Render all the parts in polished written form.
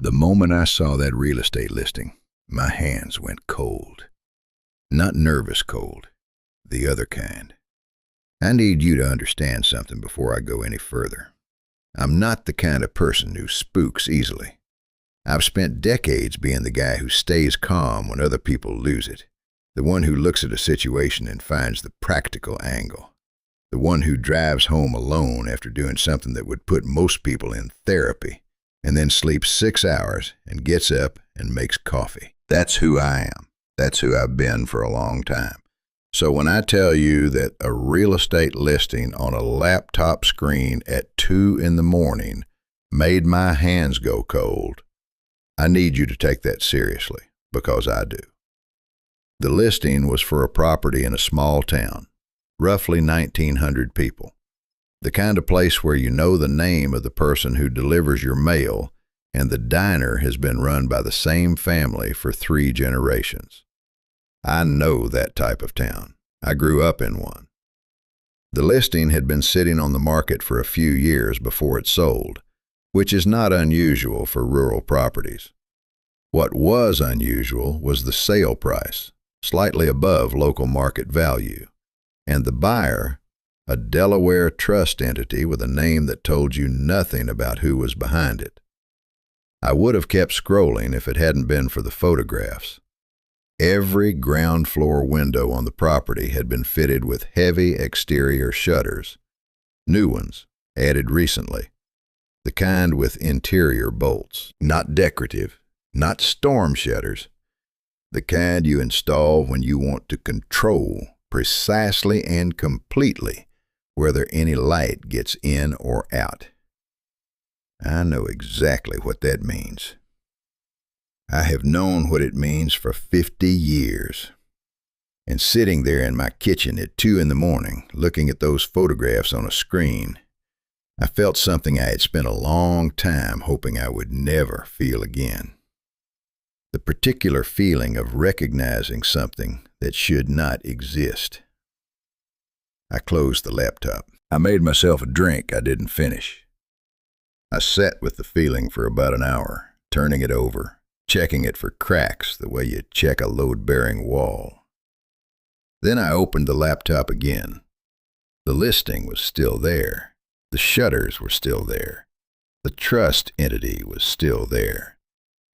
The moment I saw that real estate listing, my hands went cold. Not nervous cold, the other kind. I need you to understand something before I go any further. I'm not the kind of person who spooks easily. I've spent decades being the guy who stays calm when other people lose it, the one who looks at a situation and finds the practical angle, the one who drives home alone after doing something that would put most people in therapy, and then sleeps 6 hours and gets up and makes coffee. That's who I am. That's who I've been for a long time. So when I tell you that a real estate listing on a laptop screen at 2 in the morning made my hands go cold, I need you to take that seriously, because I do. The listing was for a property in a small town, roughly 1,900 people. The kind of place where you know the name of the person who delivers your mail, and the diner has been run by the same family for 3 generations. I know that type of town. I grew up in one. The listing had been sitting on the market for a few years before it sold, which is not unusual for rural properties. What was unusual was the sale price, slightly above local market value, and the buyer, a Delaware trust entity with a name that told you nothing about who was behind it. I would have kept scrolling if it hadn't been for the photographs. Every ground floor window on the property had been fitted with heavy exterior shutters, new ones, added recently, the kind with interior bolts, not decorative, not storm shutters, the kind you install when you want to control precisely and completely whether any light gets in or out. I know exactly what that means. I have known what it means for 50 years. And sitting there in my kitchen at 2 in the morning, looking at those photographs on a screen, I felt something I had spent a long time hoping I would never feel again. The particular feeling of recognizing something that should not exist. I closed the laptop. I made myself a drink I didn't finish. I sat with the feeling for about an hour, turning it over, checking it for cracks the way you check a load-bearing wall. Then I opened the laptop again. The listing was still there. The shutters were still there. The trust entity was still there.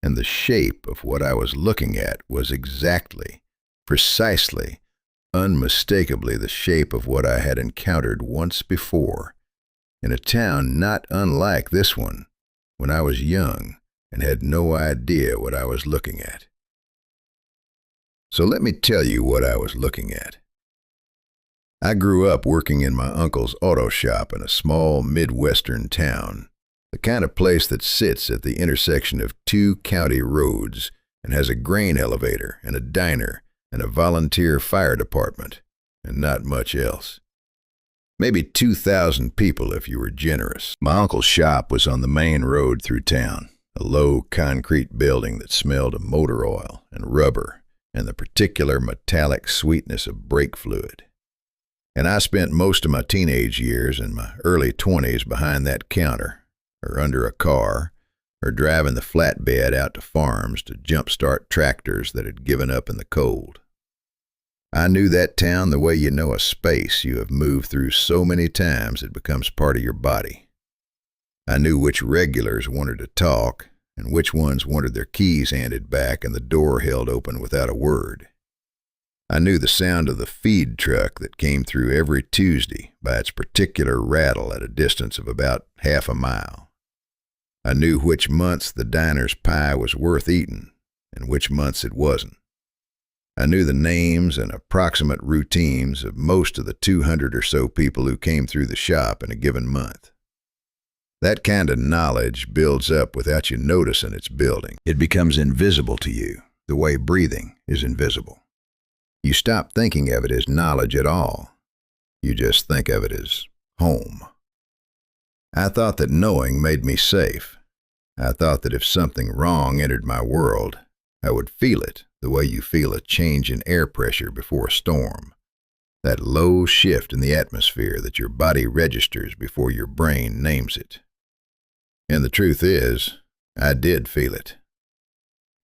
And the shape of what I was looking at was exactly, precisely, unmistakably the shape of what I had encountered once before, in a town not unlike this one, when I was young and had no idea what I was looking at. So let me tell you what I was looking at. I grew up working in my uncle's auto shop in a small Midwestern town, the kind of place that sits at the intersection of 2 county roads and has a grain elevator and a diner and a volunteer fire department, and not much else. Maybe 2,000 people if you were generous. My uncle's shop was on the main road through town, a low concrete building that smelled of motor oil and rubber and the particular metallic sweetness of brake fluid. And I spent most of my teenage years and my early 20s behind that counter, or under a car, or driving the flatbed out to farms to jumpstart tractors that had given up in the cold. I knew that town the way you know a space you have moved through so many times it becomes part of your body. I knew which regulars wanted to talk and which ones wanted their keys handed back and the door held open without a word. I knew the sound of the feed truck that came through every Tuesday by its particular rattle at a distance of about half a mile. I knew which months the diner's pie was worth eating and which months it wasn't. I knew the names and approximate routines of most of the 200 or so people who came through the shop in a given month. That kind of knowledge builds up without you noticing it's building. It becomes invisible to you, the way breathing is invisible. You stop thinking of it as knowledge at all. You just think of it as home. I thought that knowing made me safe. I thought that if something wrong entered my world, I would feel it the way you feel a change in air pressure before a storm. That low shift in the atmosphere that your body registers before your brain names it. And the truth is, I did feel it.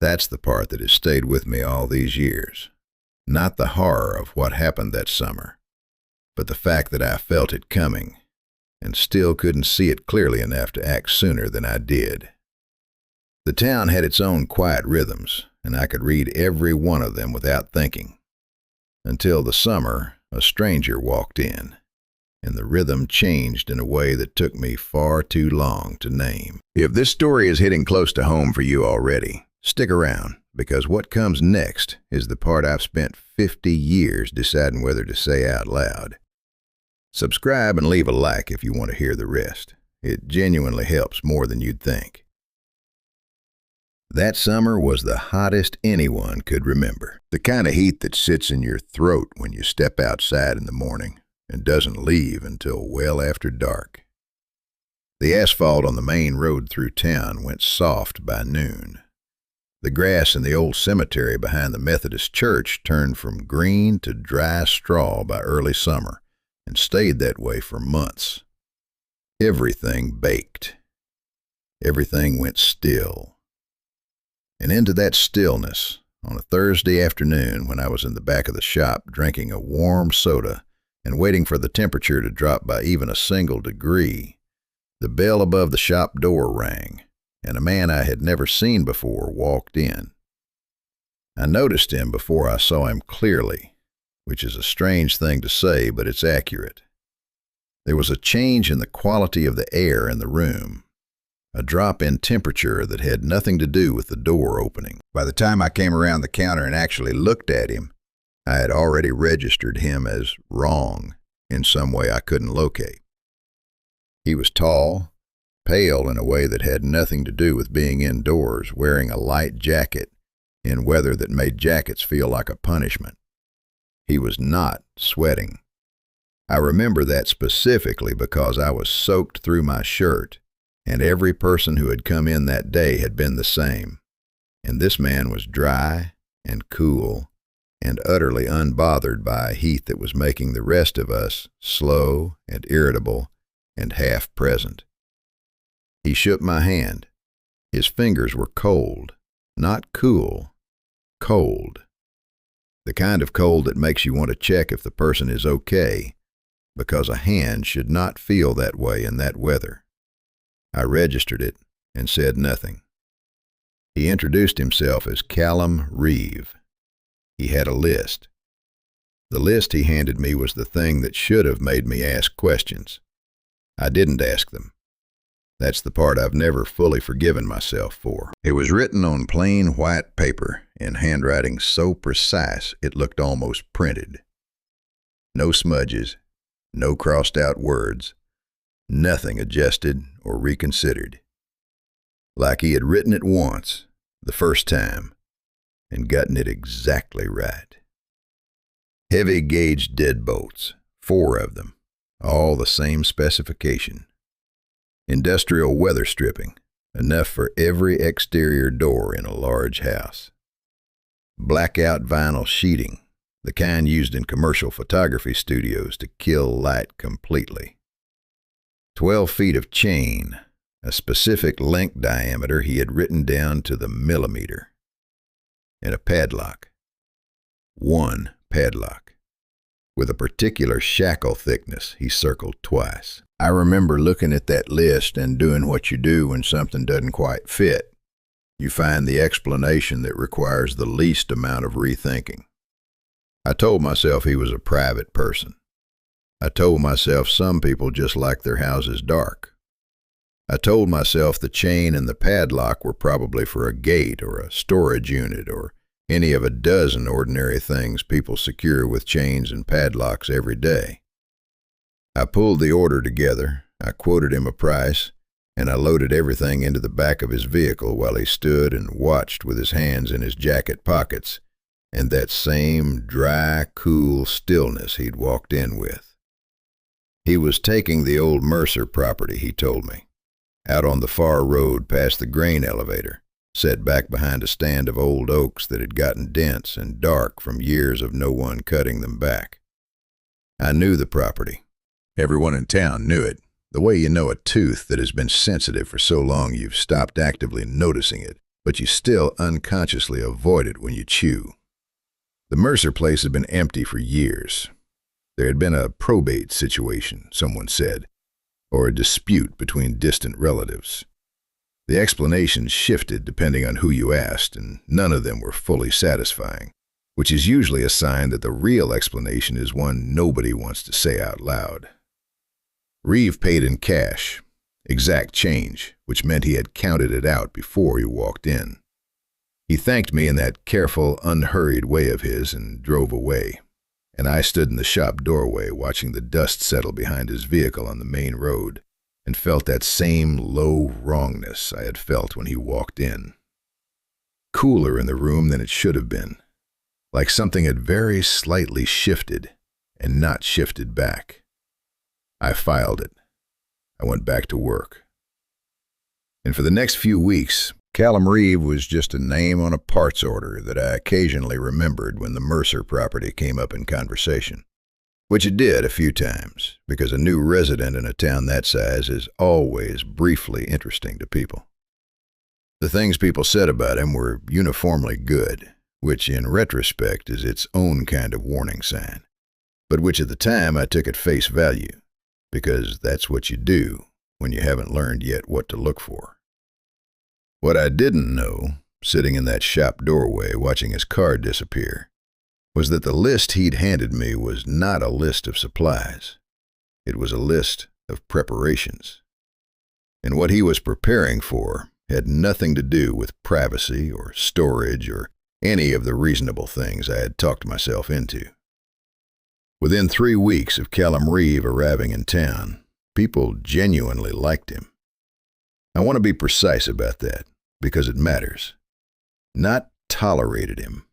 That's the part that has stayed with me all these years. Not the horror of what happened that summer, but the fact that I felt it coming and still couldn't see it clearly enough to act sooner than I did. The town had its own quiet rhythms, and I could read every one of them without thinking. Until the summer, a stranger walked in, and the rhythm changed in a way that took me far too long to name. If this story is hitting close to home for you already, stick around, because what comes next is the part I've spent 50 years deciding whether to say out loud. Subscribe and leave a like if you want to hear the rest. It genuinely helps more than you'd think. That summer was the hottest anyone could remember. The kind of heat that sits in your throat when you step outside in the morning and doesn't leave until well after dark. The asphalt on the main road through town went soft by noon. The grass in the old cemetery behind the Methodist church turned from green to dry straw by early summer and stayed that way for months. Everything baked. Everything went still. And into that stillness, on a Thursday afternoon when I was in the back of the shop drinking a warm soda and waiting for the temperature to drop by even a single degree, the bell above the shop door rang, and a man I had never seen before walked in. I noticed him before I saw him clearly, which is a strange thing to say, but it's accurate. There was a change in the quality of the air in the room, a drop in temperature that had nothing to do with the door opening. By the time I came around the counter and actually looked at him, I had already registered him as wrong in some way I couldn't locate. He was tall, pale in a way that had nothing to do with being indoors, wearing a light jacket in weather that made jackets feel like a punishment. He was not sweating. I remember that specifically because I was soaked through my shirt, and every person who had come in that day had been the same. And this man was dry and cool and utterly unbothered by a heat that was making the rest of us slow and irritable and half present. He shook my hand. His fingers were cold, not cool, cold. The kind of cold that makes you want to check if the person is okay, because a hand should not feel that way in that weather. I registered it and said nothing. He introduced himself as Callum Reeve. He had a list. The list he handed me was the thing that should have made me ask questions. I didn't ask them. That's the part I've never fully forgiven myself for. It was written on plain white paper in handwriting so precise it looked almost printed. No smudges, no crossed out words, nothing adjusted or reconsidered. Like he had written it once, the first time, and gotten it exactly right. Heavy gauge deadbolts, 4 of them, all the same specification. Industrial weather stripping, enough for every exterior door in a large house. Blackout vinyl sheeting, the kind used in commercial photography studios to kill light completely. 12 feet of chain, a specific length diameter he had written down to the millimeter. And a padlock. One padlock, with a particular shackle thickness he circled twice. I remember looking at that list and doing what you do when something doesn't quite fit. You find the explanation that requires the least amount of rethinking. I told myself he was a private person. I told myself some people just like their houses dark. I told myself the chain and the padlock were probably for a gate or a storage unit or any of a dozen ordinary things people secure with chains and padlocks every day. I pulled the order together, I quoted him a price, and I loaded everything into the back of his vehicle while he stood and watched with his hands in his jacket pockets and that same dry, cool stillness he'd walked in with. He was taking the old Mercer property, he told me, out on the far road past the grain elevator, set back behind a stand of old oaks that had gotten dense and dark from years of no one cutting them back. I knew the property. Everyone in town knew it, The way you know a tooth that has been sensitive for so long you've stopped actively noticing it, but you still unconsciously avoid it when you chew. The Mercer place had been empty for years. There had been a probate situation, someone said, or a dispute between distant relatives. The explanations shifted depending on who you asked, and none of them were fully satisfying, which is usually a sign that the real explanation is one nobody wants to say out loud. Reeve paid in cash, exact change, which meant he had counted it out before he walked in. He thanked me in that careful, unhurried way of his and drove away, and I stood in the shop doorway watching the dust settle behind his vehicle on the main road and felt that same low wrongness I had felt when he walked in. Cooler in the room than it should have been, like something had very slightly shifted and not shifted back. I filed it. I went back to work. And for the next few weeks, Callum Reeve was just a name on a parts order that I occasionally remembered when the Mercer property came up in conversation, which it did a few times, because a new resident in a town that size is always briefly interesting to people. The things people said about him were uniformly good, which in retrospect is its own kind of warning sign, but which at the time I took at face value, because that's what you do when you haven't learned yet what to look for. What I didn't know, sitting in that shop doorway watching his car disappear, was that the list he'd handed me was not a list of supplies. It was a list of preparations. And what he was preparing for had nothing to do with privacy or storage or any of the reasonable things I had talked myself into. Within 3 weeks of Callum Reeve arriving in town, people genuinely liked him. I want to be precise about that, because it matters. Not tolerated him.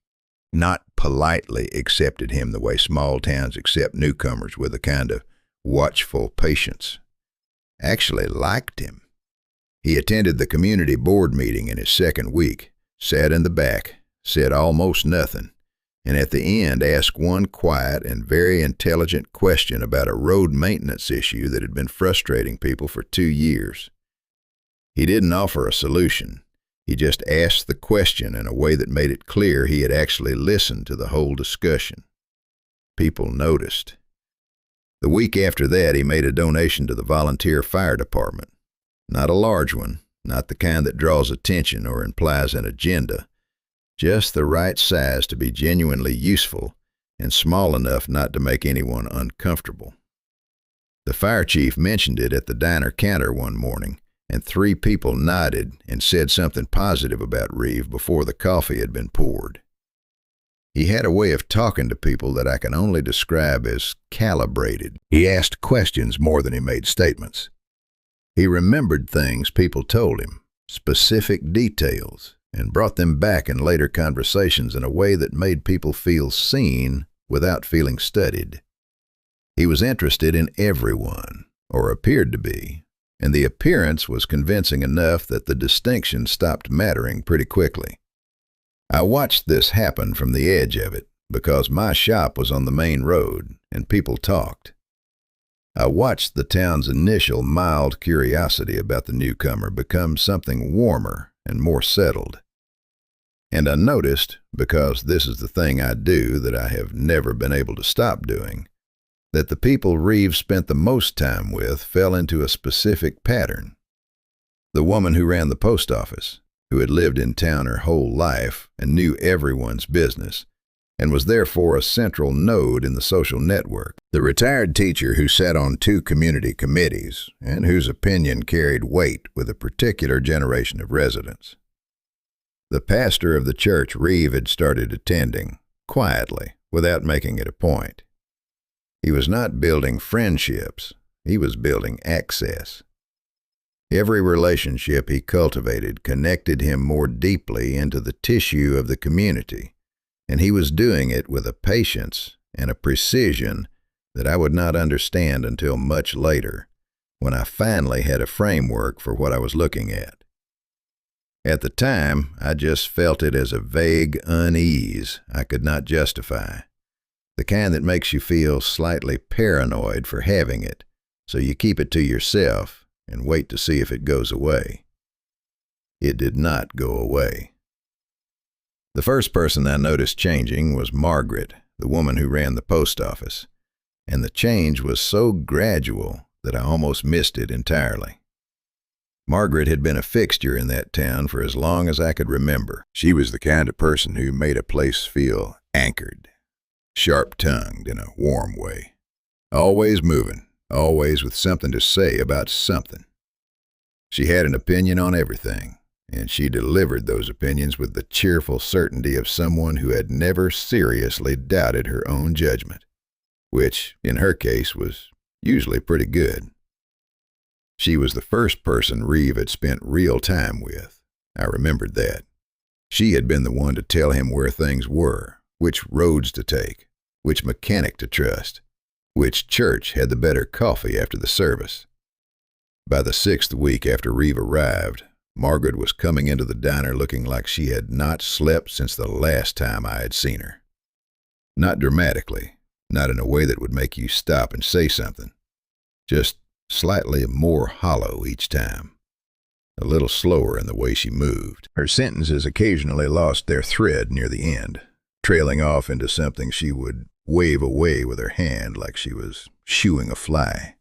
Not politely accepted him the way small towns accept newcomers with a kind of watchful patience. Actually liked him. He attended the community board meeting in his second week, sat in the back, said almost nothing, and at the end asked one quiet and very intelligent question about a road maintenance issue that had been frustrating people for 2 years. He didn't offer a solution. He just asked the question in a way that made it clear he had actually listened to the whole discussion. People noticed. The week after that, he made a donation to the volunteer fire department. Not a large one, not the kind that draws attention or implies an agenda, just the right size to be genuinely useful and small enough not to make anyone uncomfortable. The fire chief mentioned it at the diner counter one morning, and 3 people nodded and said something positive about Reeve before the coffee had been poured. He had a way of talking to people that I can only describe as calibrated. He asked questions more than he made statements. He remembered things people told him, specific details, and brought them back in later conversations in a way that made people feel seen without feeling studied. He was interested in everyone, or appeared to be, and the appearance was convincing enough that the distinction stopped mattering pretty quickly. I watched this happen from the edge of it because my shop was on the main road and people talked. I watched the town's initial mild curiosity about the newcomer become something warmer and more settled. And I noticed, because this is the thing I do that I have never been able to stop doing, that the people Reeve spent the most time with fell into a specific pattern. The woman who ran the post office, who had lived in town her whole life and knew everyone's business, and was therefore a central node in the social network. The retired teacher who sat on 2 community committees and whose opinion carried weight with a particular generation of residents. The pastor of the church Reeve had started attending, quietly, without making it a point. He was not building friendships, he was building access. Every relationship he cultivated connected him more deeply into the tissue of the community, and he was doing it with a patience and a precision that I would not understand until much later, when I finally had a framework for what I was looking at. At the time, I just felt it as a vague unease I could not justify, the kind that makes you feel slightly paranoid for having it, so you keep it to yourself and wait to see if it goes away. It did not go away. The first person I noticed changing was Margaret, the woman who ran the post office, and the change was so gradual that I almost missed it entirely. Margaret had been a fixture in that town for as long as I could remember. She was the kind of person who made a place feel anchored, sharp-tongued in a warm way. Always moving, always with something to say about something. She had an opinion on everything, and she delivered those opinions with the cheerful certainty of someone who had never seriously doubted her own judgment, which, in her case, was usually pretty good. She was the first person Reeve had spent real time with. I remembered that. She had been the one to tell him where things were, which roads to take, which mechanic to trust, which church had the better coffee after the service. By the 6th week after Reeve arrived, Margaret was coming into the diner looking like she had not slept since the last time I had seen her. Not dramatically, not in a way that would make you stop and say something, just slightly more hollow each time, a little slower in the way she moved. Her sentences occasionally lost their thread near the end, trailing off into something she would wave away with her hand like she was shooing a fly.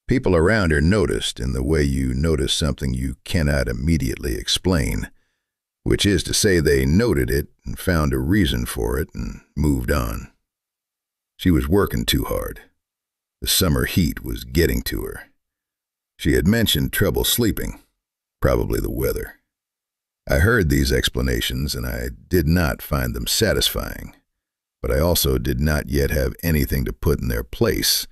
People around her noticed in the way you notice something you cannot immediately explain, which is to say they noted it and found a reason for it and moved on. She was working too hard. The summer heat was getting to her. She had mentioned trouble sleeping, probably the weather. I heard these explanations and I did not find them satisfying, but I also did not yet have anything to put in their place,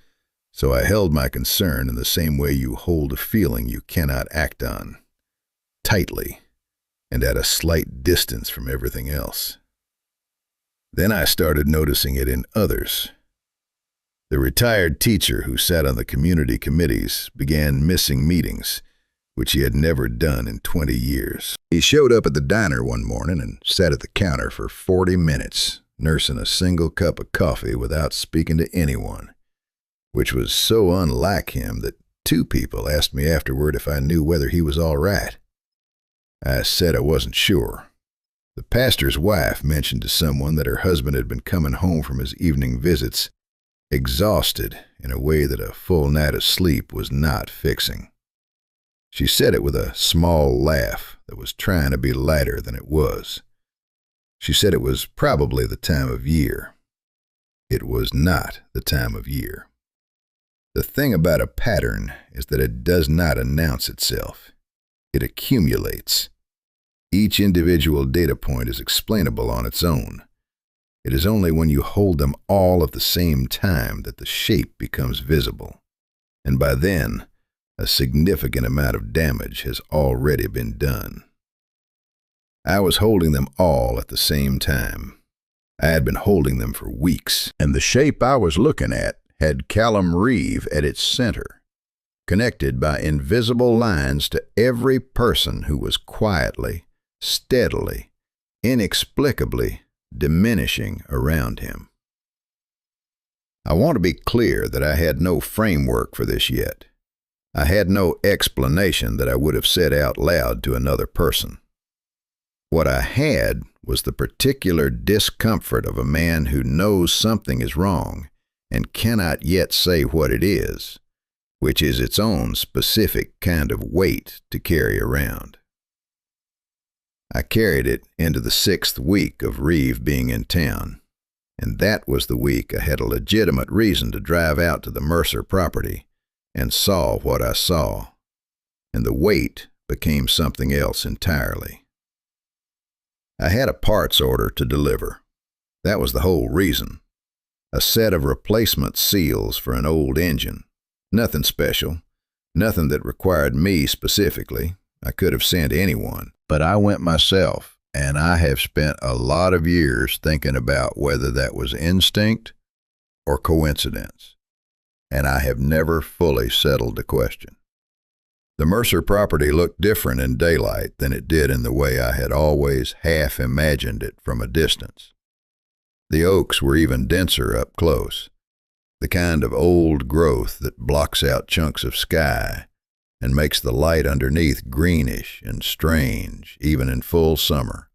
so I held my concern in the same way you hold a feeling you cannot act on, tightly and at a slight distance from everything else. Then I started noticing it in others. The retired teacher who sat on the community committees began missing meetings, which he had never done in 20 years. He showed up at the diner one morning and sat at the counter for 40 minutes, nursing a single cup of coffee without speaking to anyone, which was so unlike him that 2 people asked me afterward if I knew whether he was all right. I said I wasn't sure. The pastor's wife mentioned to someone that her husband had been coming home from his evening visits exhausted in a way that a full night of sleep was not fixing. She said it with a small laugh that was trying to be lighter than it was. She said it was probably the time of year. It was not the time of year. The thing about a pattern is that it does not announce itself. It accumulates. Each individual data point is explainable on its own. It is only when you hold them all at the same time that the shape becomes visible, and by then, a significant amount of damage has already been done. I was holding them all at the same time. I had been holding them for weeks, and the shape I was looking at had Callum Reeve at its center, connected by invisible lines to every person who was quietly, steadily, inexplicably diminishing around him. I want to be clear that I had no framework for this yet. I had no explanation that I would have said out loud to another person. What I had was the particular discomfort of a man who knows something is wrong and cannot yet say what it is, which is its own specific kind of weight to carry around. I carried it into the 6th week of Reeve being in town, and that was the week I had a legitimate reason to drive out to the Mercer property and saw what I saw, and the weight became something else entirely. I had a parts order to deliver. That was the whole reason. A set of replacement seals for an old engine. Nothing special, nothing that required me specifically. I could have sent anyone. But I went myself, and I have spent a lot of years thinking about whether that was instinct or coincidence, and I have never fully settled the question. The Mercer property looked different in daylight than it did in the way I had always half imagined it from a distance. The oaks were even denser up close, the kind of old growth that blocks out chunks of sky and makes the light underneath greenish and strange, even in full summer.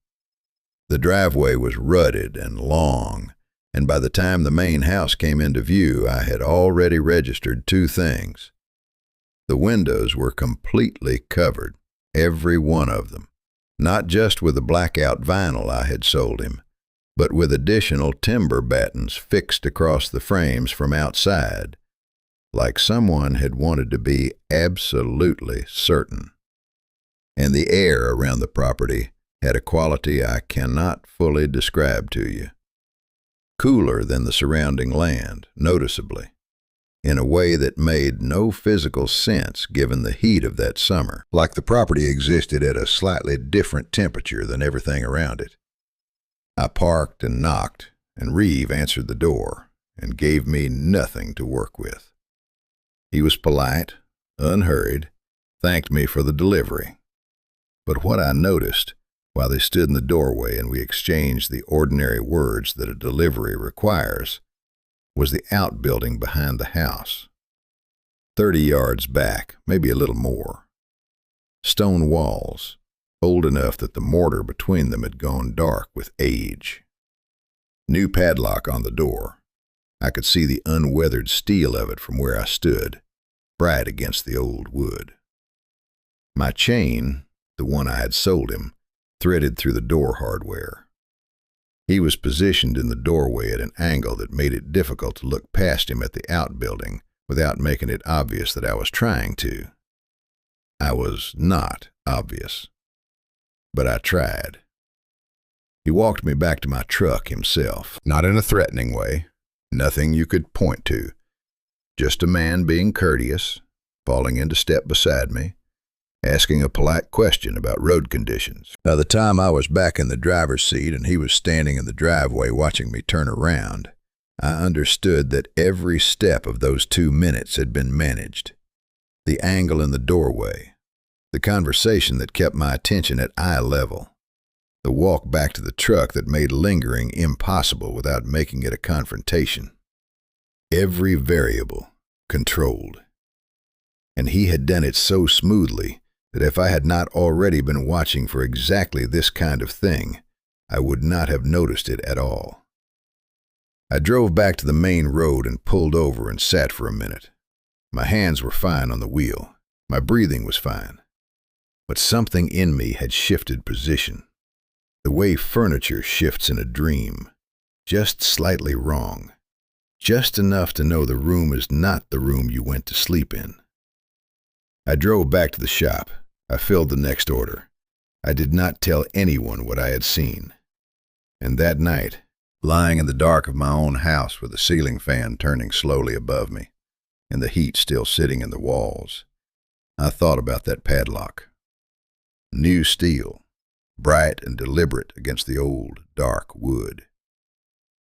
The driveway was rutted and long, and by the time the main house came into view, I had already registered two things. The windows were completely covered, every one of them, not just with the blackout vinyl I had sold him, but with additional timber battens fixed across the frames from outside, like someone had wanted to be absolutely certain. And the air around the property had a quality I cannot fully describe to you. Cooler than the surrounding land, noticeably, in a way that made no physical sense given the heat of that summer, like the property existed at a slightly different temperature than everything around it. I parked and knocked, and Reeve answered the door and gave me nothing to work with. He was polite, unhurried, thanked me for the delivery. But what I noticed, while they stood in the doorway and we exchanged the ordinary words that a delivery requires, was the outbuilding behind the house. 30 yards back, maybe a little more. Stone walls, old enough that the mortar between them had gone dark with age. New padlock on the door. I could see the unweathered steel of it from where I stood, bright against the old wood. My chain, the one I had sold him, threaded through the door hardware. He was positioned in the doorway at an angle that made it difficult to look past him at the outbuilding without making it obvious that I was trying to. I was not obvious, but I tried. He walked me back to my truck himself, not in a threatening way, nothing you could point to, just a man being courteous, falling into step beside me, asking a polite question about road conditions. By the time I was back in the driver's seat and he was standing in the driveway watching me turn around, I understood that every step of those 2 minutes had been managed. The angle in the doorway, the conversation that kept my attention at eye level, the walk back to the truck that made lingering impossible without making it a confrontation. Every variable controlled. And he had done it so smoothly that if I had not already been watching for exactly this kind of thing, I would not have noticed it at all. I drove back to the main road and pulled over and sat for a minute. My hands were fine on the wheel. My breathing was fine. But something in me had shifted position. The way furniture shifts in a dream, just slightly wrong, just enough to know the room is not the room you went to sleep in. I drove back to the shop. I filled the next order. I did not tell anyone what I had seen. And that night, lying in the dark of my own house with the ceiling fan turning slowly above me, and the heat still sitting in the walls, I thought about that padlock. New steel, bright and deliberate against the old, dark wood.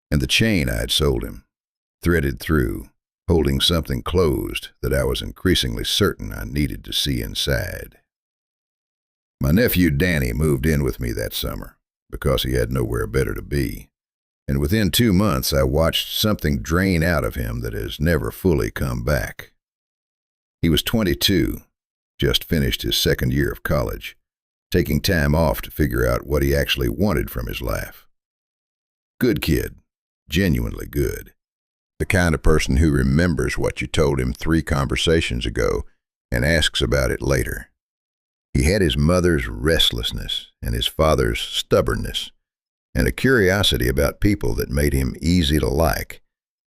And the chain I had sold him, threaded through, holding something closed that I was increasingly certain I needed to see inside. My nephew Danny moved in with me that summer because he had nowhere better to be, and within 2 months I watched something drain out of him that has never fully come back. He was 22, just finished his second year of college, taking time off to figure out what he actually wanted from his life. Good kid, genuinely good. The kind of person who remembers what you told him 3 conversations ago and asks about it later. He had his mother's restlessness and his father's stubbornness, and a curiosity about people that made him easy to like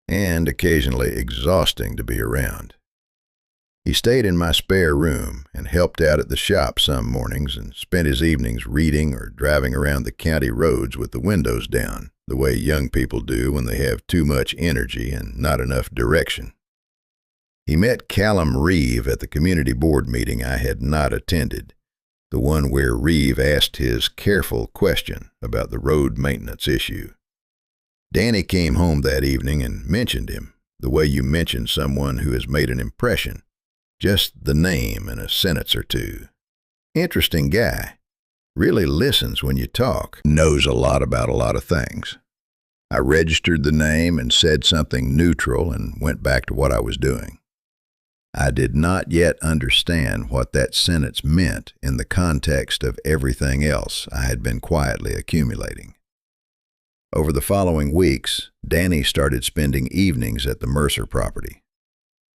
and occasionally exhausting to be around. He stayed in my spare room and helped out at the shop some mornings and spent his evenings reading or driving around the county roads with the windows down, the way young people do when they have too much energy and not enough direction. He met Callum Reeve at the community board meeting I had not attended, the one where Reeve asked his careful question about the road maintenance issue. Danny came home that evening and mentioned him, the way you mention someone who has made an impression. Just the name and a sentence or two. Interesting guy. Really listens when you talk. Knows a lot about a lot of things. I registered the name and said something neutral and went back to what I was doing. I did not yet understand what that sentence meant in the context of everything else I had been quietly accumulating. Over the following weeks, Danny started spending evenings at the Mercer property.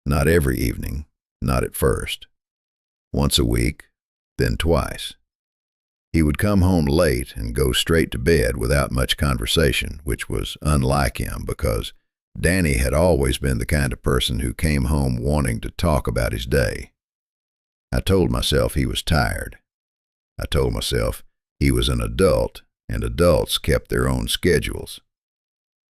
Not every evening, not at first. Once a week, then twice. He would come home late and go straight to bed without much conversation, which was unlike him because Danny had always been the kind of person who came home wanting to talk about his day. I told myself he was tired. I told myself he was an adult and adults kept their own schedules.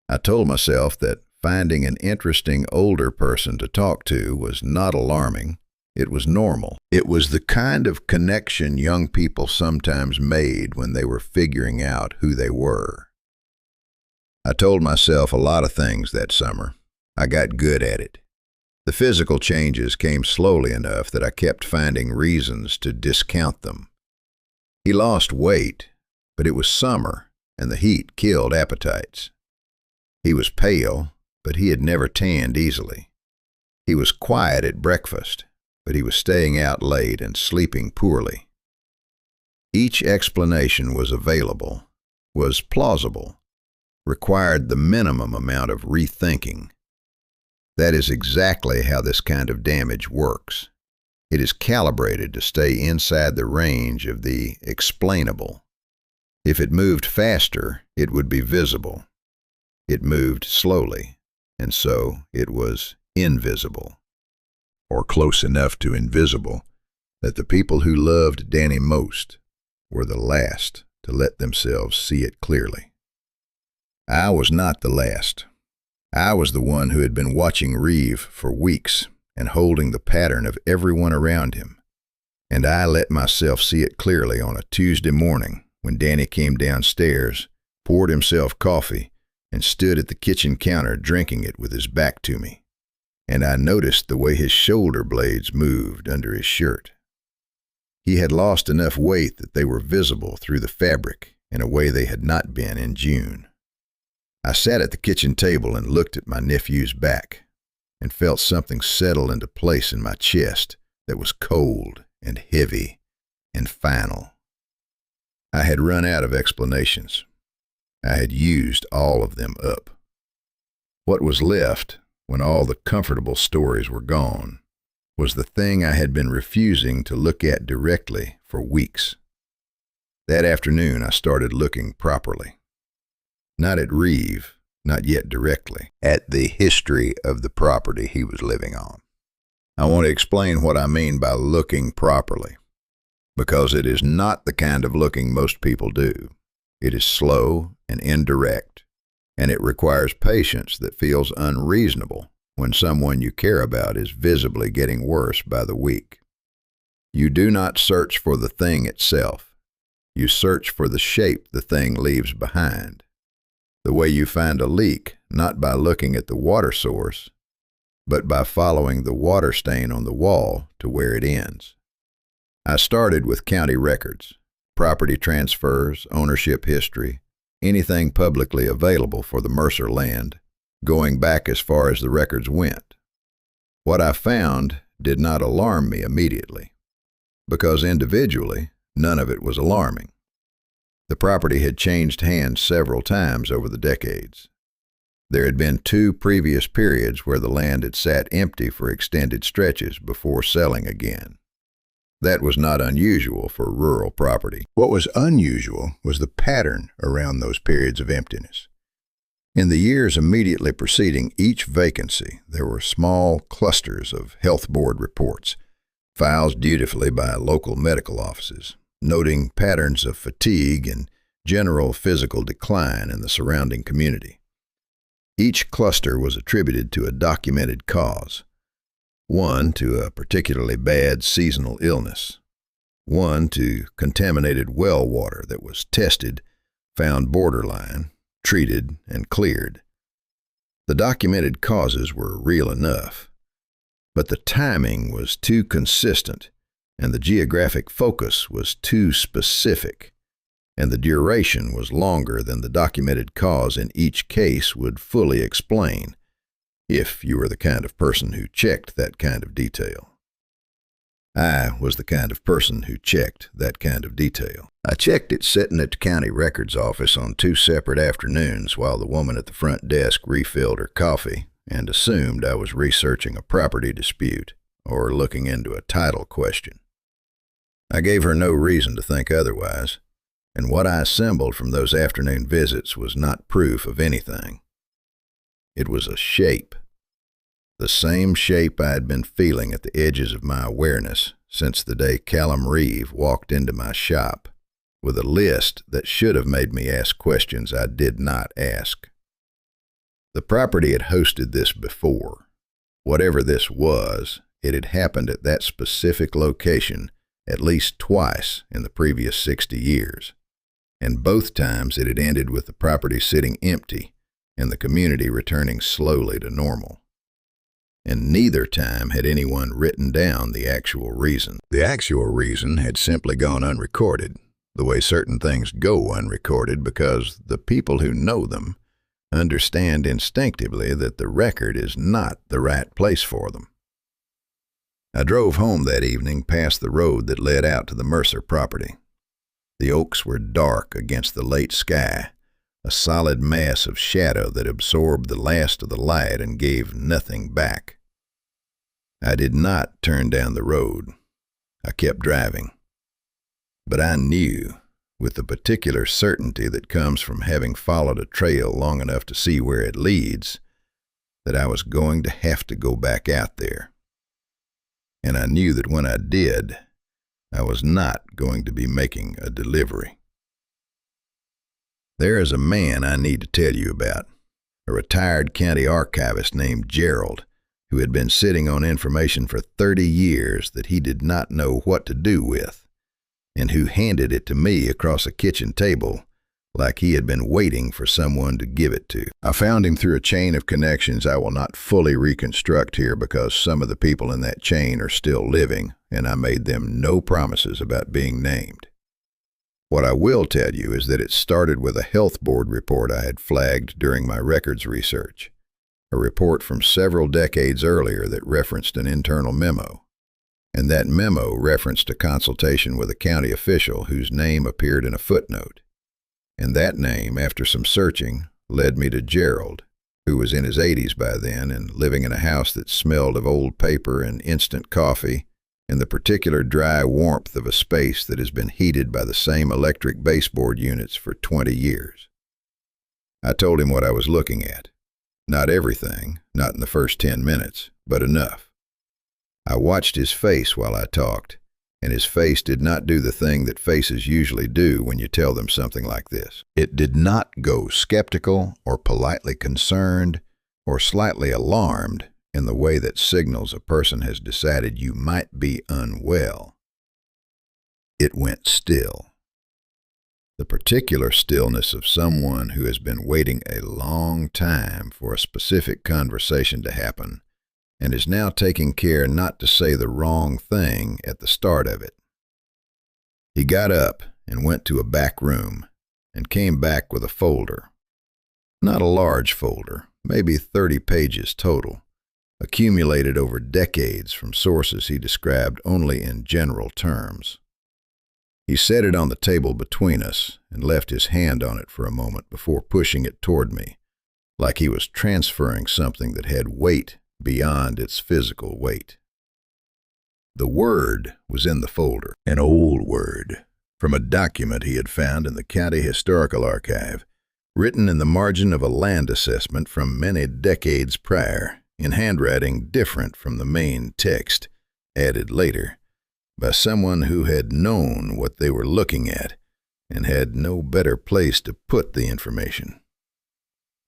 I told myself that finding an interesting older person to talk to was not alarming. It was normal. It was the kind of connection young people sometimes made when they were figuring out who they were. I told myself a lot of things that summer. I got good at it. The physical changes came slowly enough that I kept finding reasons to discount them. He lost weight, but it was summer, and the heat killed appetites. He was pale, but he had never tanned easily. He was quiet at breakfast, but he was staying out late and sleeping poorly. Each explanation was available, was plausible, required the minimum amount of rethinking. That is exactly how this kind of damage works. It is calibrated to stay inside the range of the explainable. If it moved faster, it would be visible. It moved slowly, and so it was invisible, or close enough to invisible that the people who loved Danny most were the last to let themselves see it clearly. I was not the last. I was the one who had been watching Reeve for weeks and holding the pattern of everyone around him, and I let myself see it clearly on a Tuesday morning when Danny came downstairs, poured himself coffee, and stood at the kitchen counter drinking it with his back to me. And I noticed the way his shoulder blades moved under his shirt. He had lost enough weight that they were visible through the fabric in a way they had not been in June. I sat at the kitchen table and looked at my nephew's back and felt something settle into place in my chest that was cold and heavy and final. I had run out of explanations. I had used all of them up. What was left, when all the comfortable stories were gone, was the thing I had been refusing to look at directly for weeks. That afternoon I started looking properly. Not at Reeve, not yet directly, at the history of the property he was living on. I want to explain what I mean by looking properly, because it is not the kind of looking most people do. It is slow and indirect, and it requires patience that feels unreasonable when someone you care about is visibly getting worse by the week. You do not search for the thing itself. You search for the shape the thing leaves behind. The way you find a leak, not by looking at the water source, but by following the water stain on the wall to where it ends. I started with county records, property transfers, ownership history, anything publicly available for the Mercer land, going back as far as the records went. What I found did not alarm me immediately, because individually, none of it was alarming. The property had changed hands several times over the decades. There had been 2 previous periods where the land had sat empty for extended stretches before selling again. That was not unusual for rural property. What was unusual was the pattern around those periods of emptiness. In the years immediately preceding each vacancy, there were small clusters of health board reports, filed dutifully by local medical offices, noting patterns of fatigue and general physical decline in the surrounding community. Each cluster was attributed to a documented cause. One to a particularly bad seasonal illness, one to contaminated well water that was tested, found borderline, treated, and cleared. The documented causes were real enough, but the timing was too consistent and the geographic focus was too specific. and the duration was longer than the documented cause in each case would fully explain, if you were the kind of person who checked that kind of detail. I was the kind of person who checked that kind of detail. I checked it sitting at the county records office on 2 separate afternoons while the woman at the front desk refilled her coffee, and assumed I was researching a property dispute or looking into a title question. I gave her no reason to think otherwise, and what I assembled from those afternoon visits was not proof of anything. It was a shape. The same shape I had been feeling at the edges of my awareness since the day Callum Reeve walked into my shop with a list that should have made me ask questions I did not ask. The property had hosted this before. Whatever this was, it had happened at that specific location at least twice in the previous 60 years, and both times it had ended with the property sitting empty and the community returning slowly to normal. And neither time had anyone written down the actual reason. The actual reason had simply gone unrecorded, the way certain things go unrecorded because the people who know them understand instinctively that the record is not the right place for them. I drove home that evening past the road that led out to the Mercer property. The oaks were dark against the late sky, a solid mass of shadow that absorbed the last of the light and gave nothing back. I did not turn down the road. I kept driving. But I knew, with the particular certainty that comes from having followed a trail long enough to see where it leads, that I was going to have to go back out there. And I knew that when I did, I was not going to be making a delivery. There is a man I need to tell you about, a retired county archivist named Gerald, who had been sitting on information for 30 years that he did not know what to do with, and who handed it to me across a kitchen table like he had been waiting for someone to give it to. I found him through a chain of connections I will not fully reconstruct here because some of the people in that chain are still living, and I made them no promises about being named. What I will tell you is that it started with a health board report I had flagged during my records research, a report from several decades earlier that referenced an internal memo, and that memo referenced a consultation with a county official whose name appeared in a footnote. And that name, after some searching, led me to Gerald, who was in his 80s by then and living in a house that smelled of old paper and instant coffee and the particular dry warmth of a space that has been heated by the same electric baseboard units for 20 years. I told him what I was looking at. Not everything, not in the first 10 minutes, but enough. I watched his face while I talked, and his face did not do the thing that faces usually do when you tell them something like this. It did not go skeptical or politely concerned or slightly alarmed in the way that signals a person has decided you might be unwell. It went still. The particular stillness of someone who has been waiting a long time for a specific conversation to happen and is now taking care not to say the wrong thing at the start of it. He got up and went to a back room and came back with a folder. Not a large folder, maybe 30 pages total, accumulated over decades from sources he described only in general terms. He set it on the table between us and left his hand on it for a moment before pushing it toward me, like he was transferring something that had weight beyond its physical weight. The word was in the folder, an old word, from a document he had found in the County Historical Archive, written in the margin of a land assessment from many decades prior, in handwriting different from the main text, added later, by someone who had known what they were looking at and had no better place to put the information.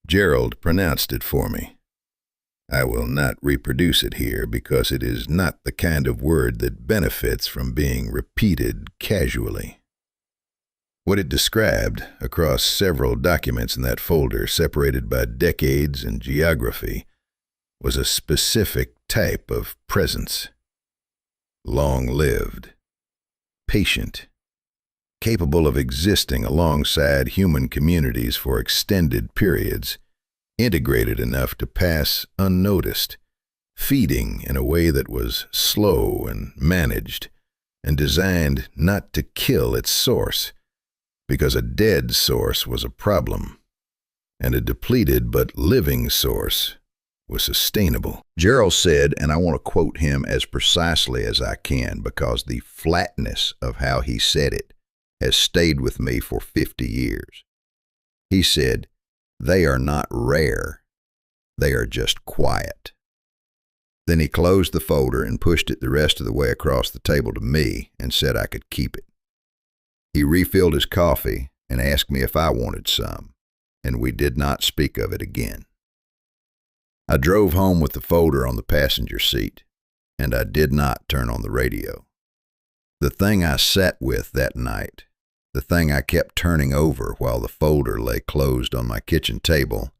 Gerald pronounced it for me. I will not reproduce it here because it is not the kind of word that benefits from being repeated casually. What it described across several documents in that folder separated by decades and geography was a specific type of presence. Long-lived, patient, capable of existing alongside human communities for extended periods, integrated enough to pass unnoticed, feeding in a way that was slow and managed, and designed not to kill its source, because a dead source was a problem, and a depleted but living source was sustainable. Gerald said, and I want to quote him as precisely as I can because the flatness of how he said it has stayed with me for 50 years. He said, "They are not rare, they are just quiet." Then he closed the folder and pushed it the rest of the way across the table to me and said I could keep it. He refilled his coffee and asked me if I wanted some, and we did not speak of it again. I drove home with the folder on the passenger seat, and I did not turn on the radio. The thing I sat with that night, the thing I kept turning over while the folder lay closed on my kitchen table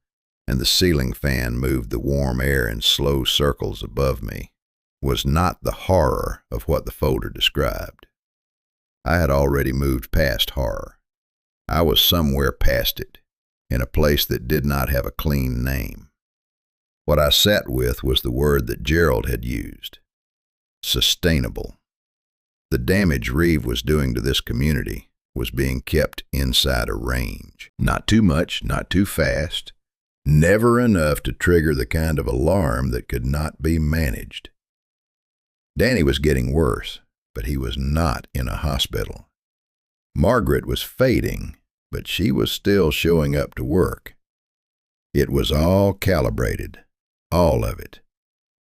and the ceiling fan moved the warm air in slow circles above me, was not the horror of what the folder described. I had already moved past horror. I was somewhere past it, in a place that did not have a clean name. What I sat with was the word that Gerald had used: sustainable. The damage Reeve was doing to this community was being kept inside a range. Not too much, not too fast, never enough to trigger the kind of alarm that could not be managed. Danny was getting worse, but he was not in a hospital. Margaret was fading, but she was still showing up to work. It was all calibrated, all of it,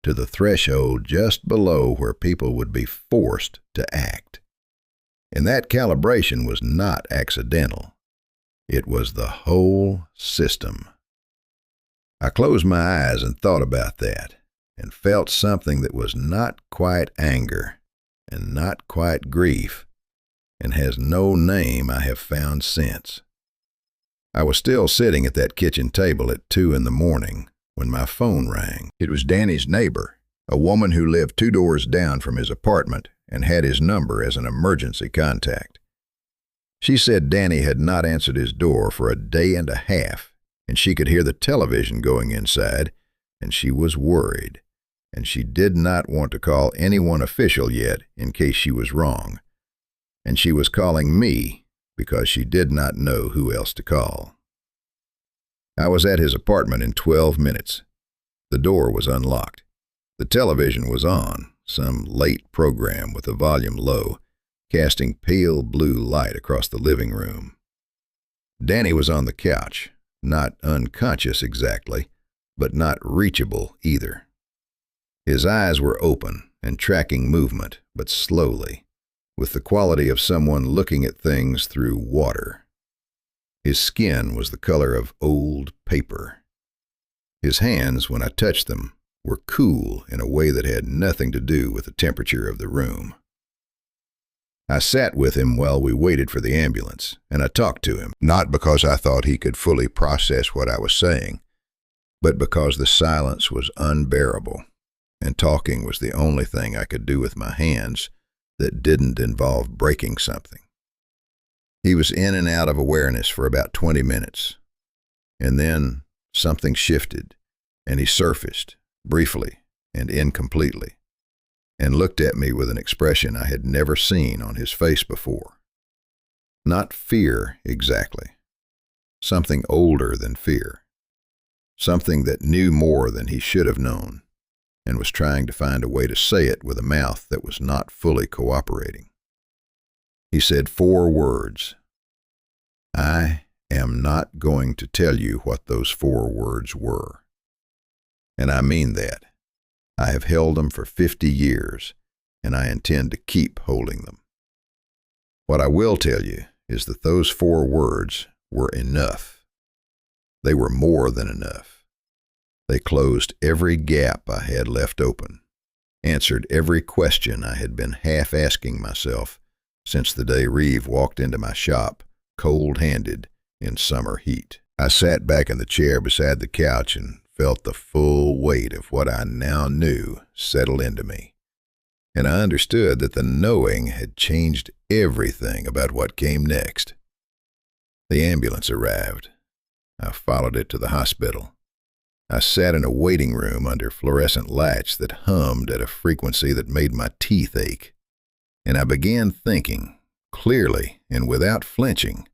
to the threshold just below where people would be forced to act. And that calibration was not accidental. It was the whole system. I closed my eyes and thought about that, and felt something that was not quite anger, and not quite grief, and has no name I have found since. I was still sitting at that kitchen table at 2 a.m. when my phone rang. It was Danny's neighbor, a woman who lived 2 doors down from his apartment and had his number as an emergency contact. She said Danny had not answered his door for a day and a half, and she could hear the television going inside, and she was worried, and she did not want to call anyone official yet in case she was wrong, and she was calling me because she did not know who else to call. I was at his apartment in 12 minutes. The door was unlocked. The television was on, some late program with the volume low, casting pale blue light across the living room. Danny was on the couch, not unconscious exactly, but not reachable either. His eyes were open and tracking movement, but slowly, with the quality of someone looking at things through water. His skin was the color of old paper. His hands, when I touched them, were cool in a way that had nothing to do with the temperature of the room. I sat with him while we waited for the ambulance, and I talked to him, not because I thought he could fully process what I was saying, but because the silence was unbearable, and talking was the only thing I could do with my hands that didn't involve breaking something. He was in and out of awareness for about 20 minutes, and then something shifted, and he surfaced, briefly and incompletely, and looked at me with an expression I had never seen on his face before. Not fear exactly. Something older than fear. Something that knew more than he should have known, and was trying to find a way to say it with a mouth that was not fully cooperating. He said 4 words. I am not going to tell you what those 4 words were. And I mean that. I have held them for 50 years, and I intend to keep holding them. What I will tell you is that those 4 words were enough. They were more than enough. They closed every gap I had left open, answered every question I had been half asking myself since the day Reeve walked into my shop, cold-handed, in summer heat. I sat back in the chair beside the couch and felt the full weight of what I now knew settle into me, and I understood that the knowing had changed everything about what came next. The ambulance arrived. I followed it to the hospital. I sat in a waiting room under fluorescent lights that hummed at a frequency that made my teeth ache, and I began thinking, clearly and without flinching,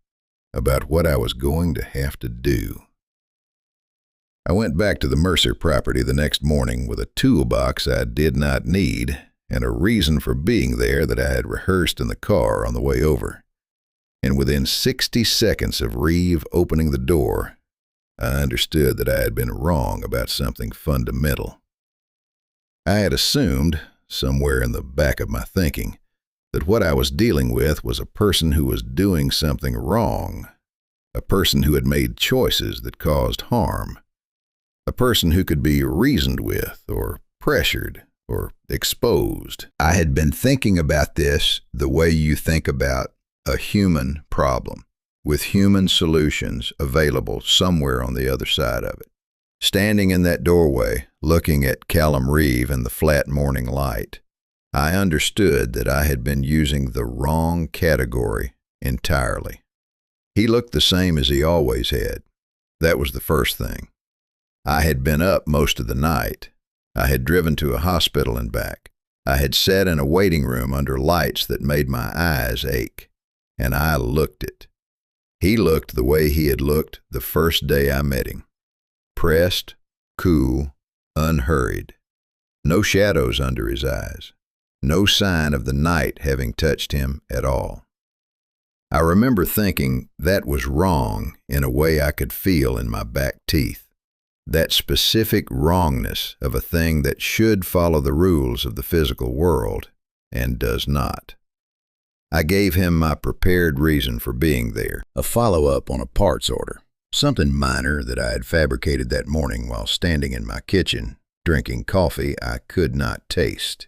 about what I was going to have to do. I went back to the Mercer property the next morning with a toolbox I did not need and a reason for being there that I had rehearsed in the car on the way over. And within 60 seconds of Reeve opening the door, I understood that I had been wrong about something fundamental. I had assumed, somewhere in the back of my thinking, that what I was dealing with was a person who was doing something wrong, a person who had made choices that caused harm, a person who could be reasoned with or pressured or exposed. I had been thinking about this the way you think about a human problem, with human solutions available somewhere on the other side of it. Standing in that doorway, looking at Callum Reeve in the flat morning light, I understood that I had been using the wrong category entirely. He looked the same as he always had. That was the first thing. I had been up most of the night. I had driven to a hospital and back. I had sat in a waiting room under lights that made my eyes ache, and I looked it. He looked the way he had looked the first day I met him. Pressed, cool, unhurried. No shadows under his eyes. No sign of the night having touched him at all. I remember thinking that was wrong in a way I could feel in my back teeth. That specific wrongness of a thing that should follow the rules of the physical world and does not. I gave him my prepared reason for being there, a follow-up on a parts order, something minor that I had fabricated that morning while standing in my kitchen, drinking coffee I could not taste.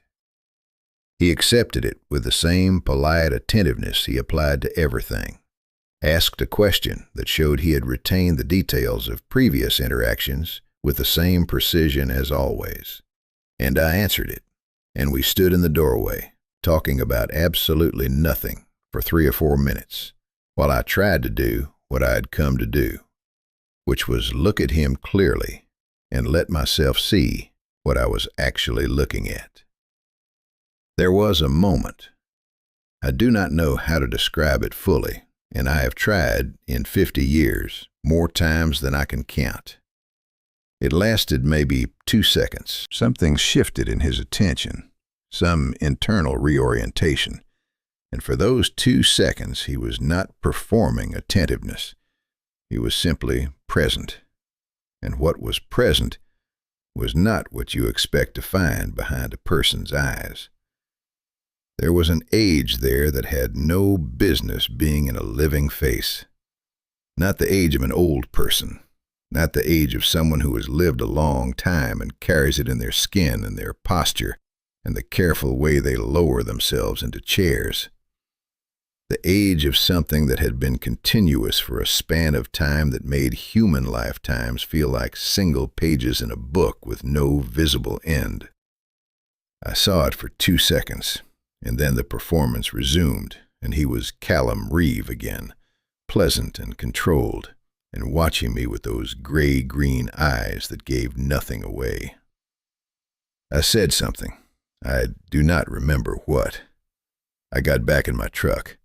He accepted it with the same polite attentiveness he applied to everything, asked a question that showed he had retained the details of previous interactions with the same precision as always. And I answered it, and we stood in the doorway, talking about absolutely nothing for 3 or 4 minutes, while I tried to do what I had come to do, which was look at him clearly and let myself see what I was actually looking at. There was a moment. I do not know how to describe it fully, and I have tried, in 50 years, more times than I can count. It lasted maybe 2 seconds. Something shifted in his attention, some internal reorientation, and for those 2 seconds he was not performing attentiveness. He was simply present, and what was present was not what you expect to find behind a person's eyes. There was an age there that had no business being in a living face. Not the age of an old person, not the age of someone who has lived a long time and carries it in their skin and their posture and the careful way they lower themselves into chairs. The age of something that had been continuous for a span of time that made human lifetimes feel like single pages in a book with no visible end. I saw it for 2 seconds. And then the performance resumed, and he was Callum Reeve again, pleasant and controlled, and watching me with those gray-green eyes that gave nothing away. I said something. I do not remember what. I got back in my truck.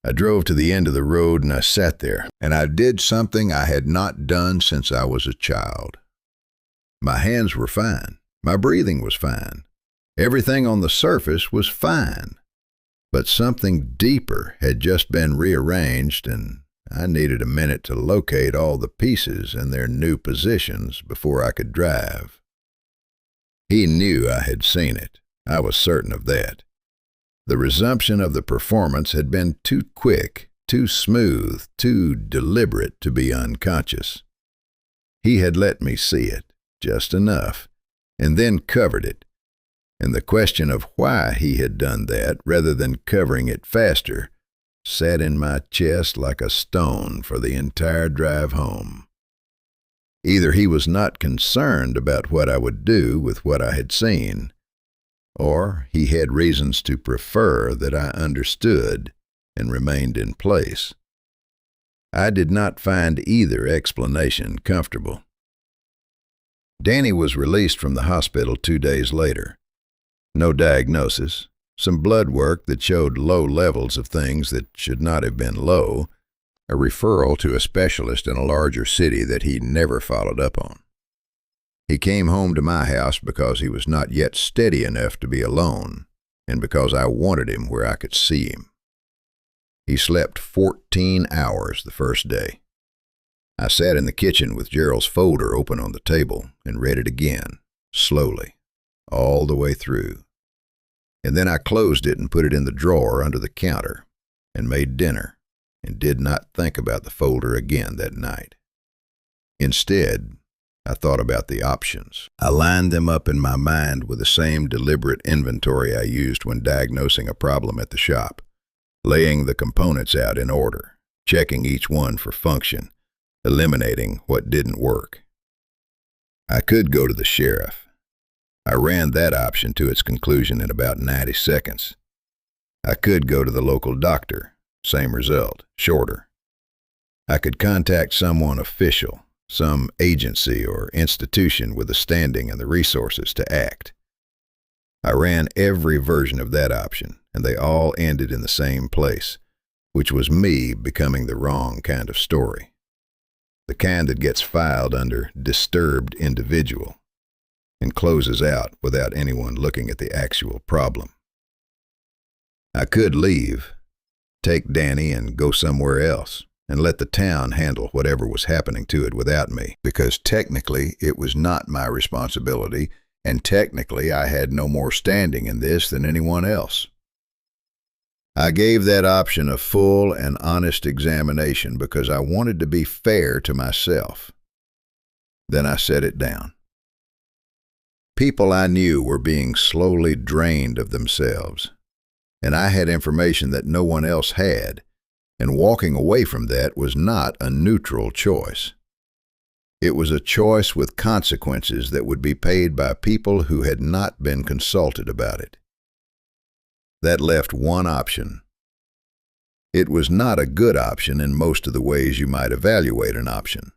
I drove to the end of the road, and I sat there, and I did something I had not done since I was a child. My hands were fine. My breathing was fine. Everything on the surface was fine, but something deeper had just been rearranged, and I needed a minute to locate all the pieces in their new positions before I could drive. He knew I had seen it. I was certain of that. The resumption of the performance had been too quick, too smooth, too deliberate to be unconscious. He had let me see it, just enough, and then covered it. And the question of why he had done that, rather than covering it faster, sat in my chest like a stone for the entire drive home. Either he was not concerned about what I would do with what I had seen, or he had reasons to prefer that I understood and remained in place. I did not find either explanation comfortable. Danny was released from the hospital 2 days later. No diagnosis, some blood work that showed low levels of things that should not have been low, a referral to a specialist in a larger city that he never followed up on. He came home to my house because he was not yet steady enough to be alone, and because I wanted him where I could see him. He slept 14 hours the first day. I sat in the kitchen with Gerald's folder open on the table and read it again, slowly, all the way through. And then I closed it and put it in the drawer under the counter and made dinner and did not think about the folder again that night. Instead, I thought about the options. I lined them up in my mind with the same deliberate inventory I used when diagnosing a problem at the shop, laying the components out in order, checking each one for function, eliminating what didn't work. I could go to the sheriff. I ran that option to its conclusion in about 90 seconds. I could go to the local doctor. Same result, shorter. I could contact someone official, some agency or institution with the standing and the resources to act. I ran every version of that option, and they all ended in the same place, which was me becoming the wrong kind of story. The kind that gets filed under disturbed individual and closes out without anyone looking at the actual problem. I could leave, take Danny and go somewhere else, and let the town handle whatever was happening to it without me, because technically it was not my responsibility, and technically I had no more standing in this than anyone else. I gave that option a full and honest examination because I wanted to be fair to myself. Then I set it down. People I knew were being slowly drained of themselves, and I had information that no one else had, and walking away from that was not a neutral choice. It was a choice with consequences that would be paid by people who had not been consulted about it. That left one option. It was not a good option in most of the ways you might evaluate an option.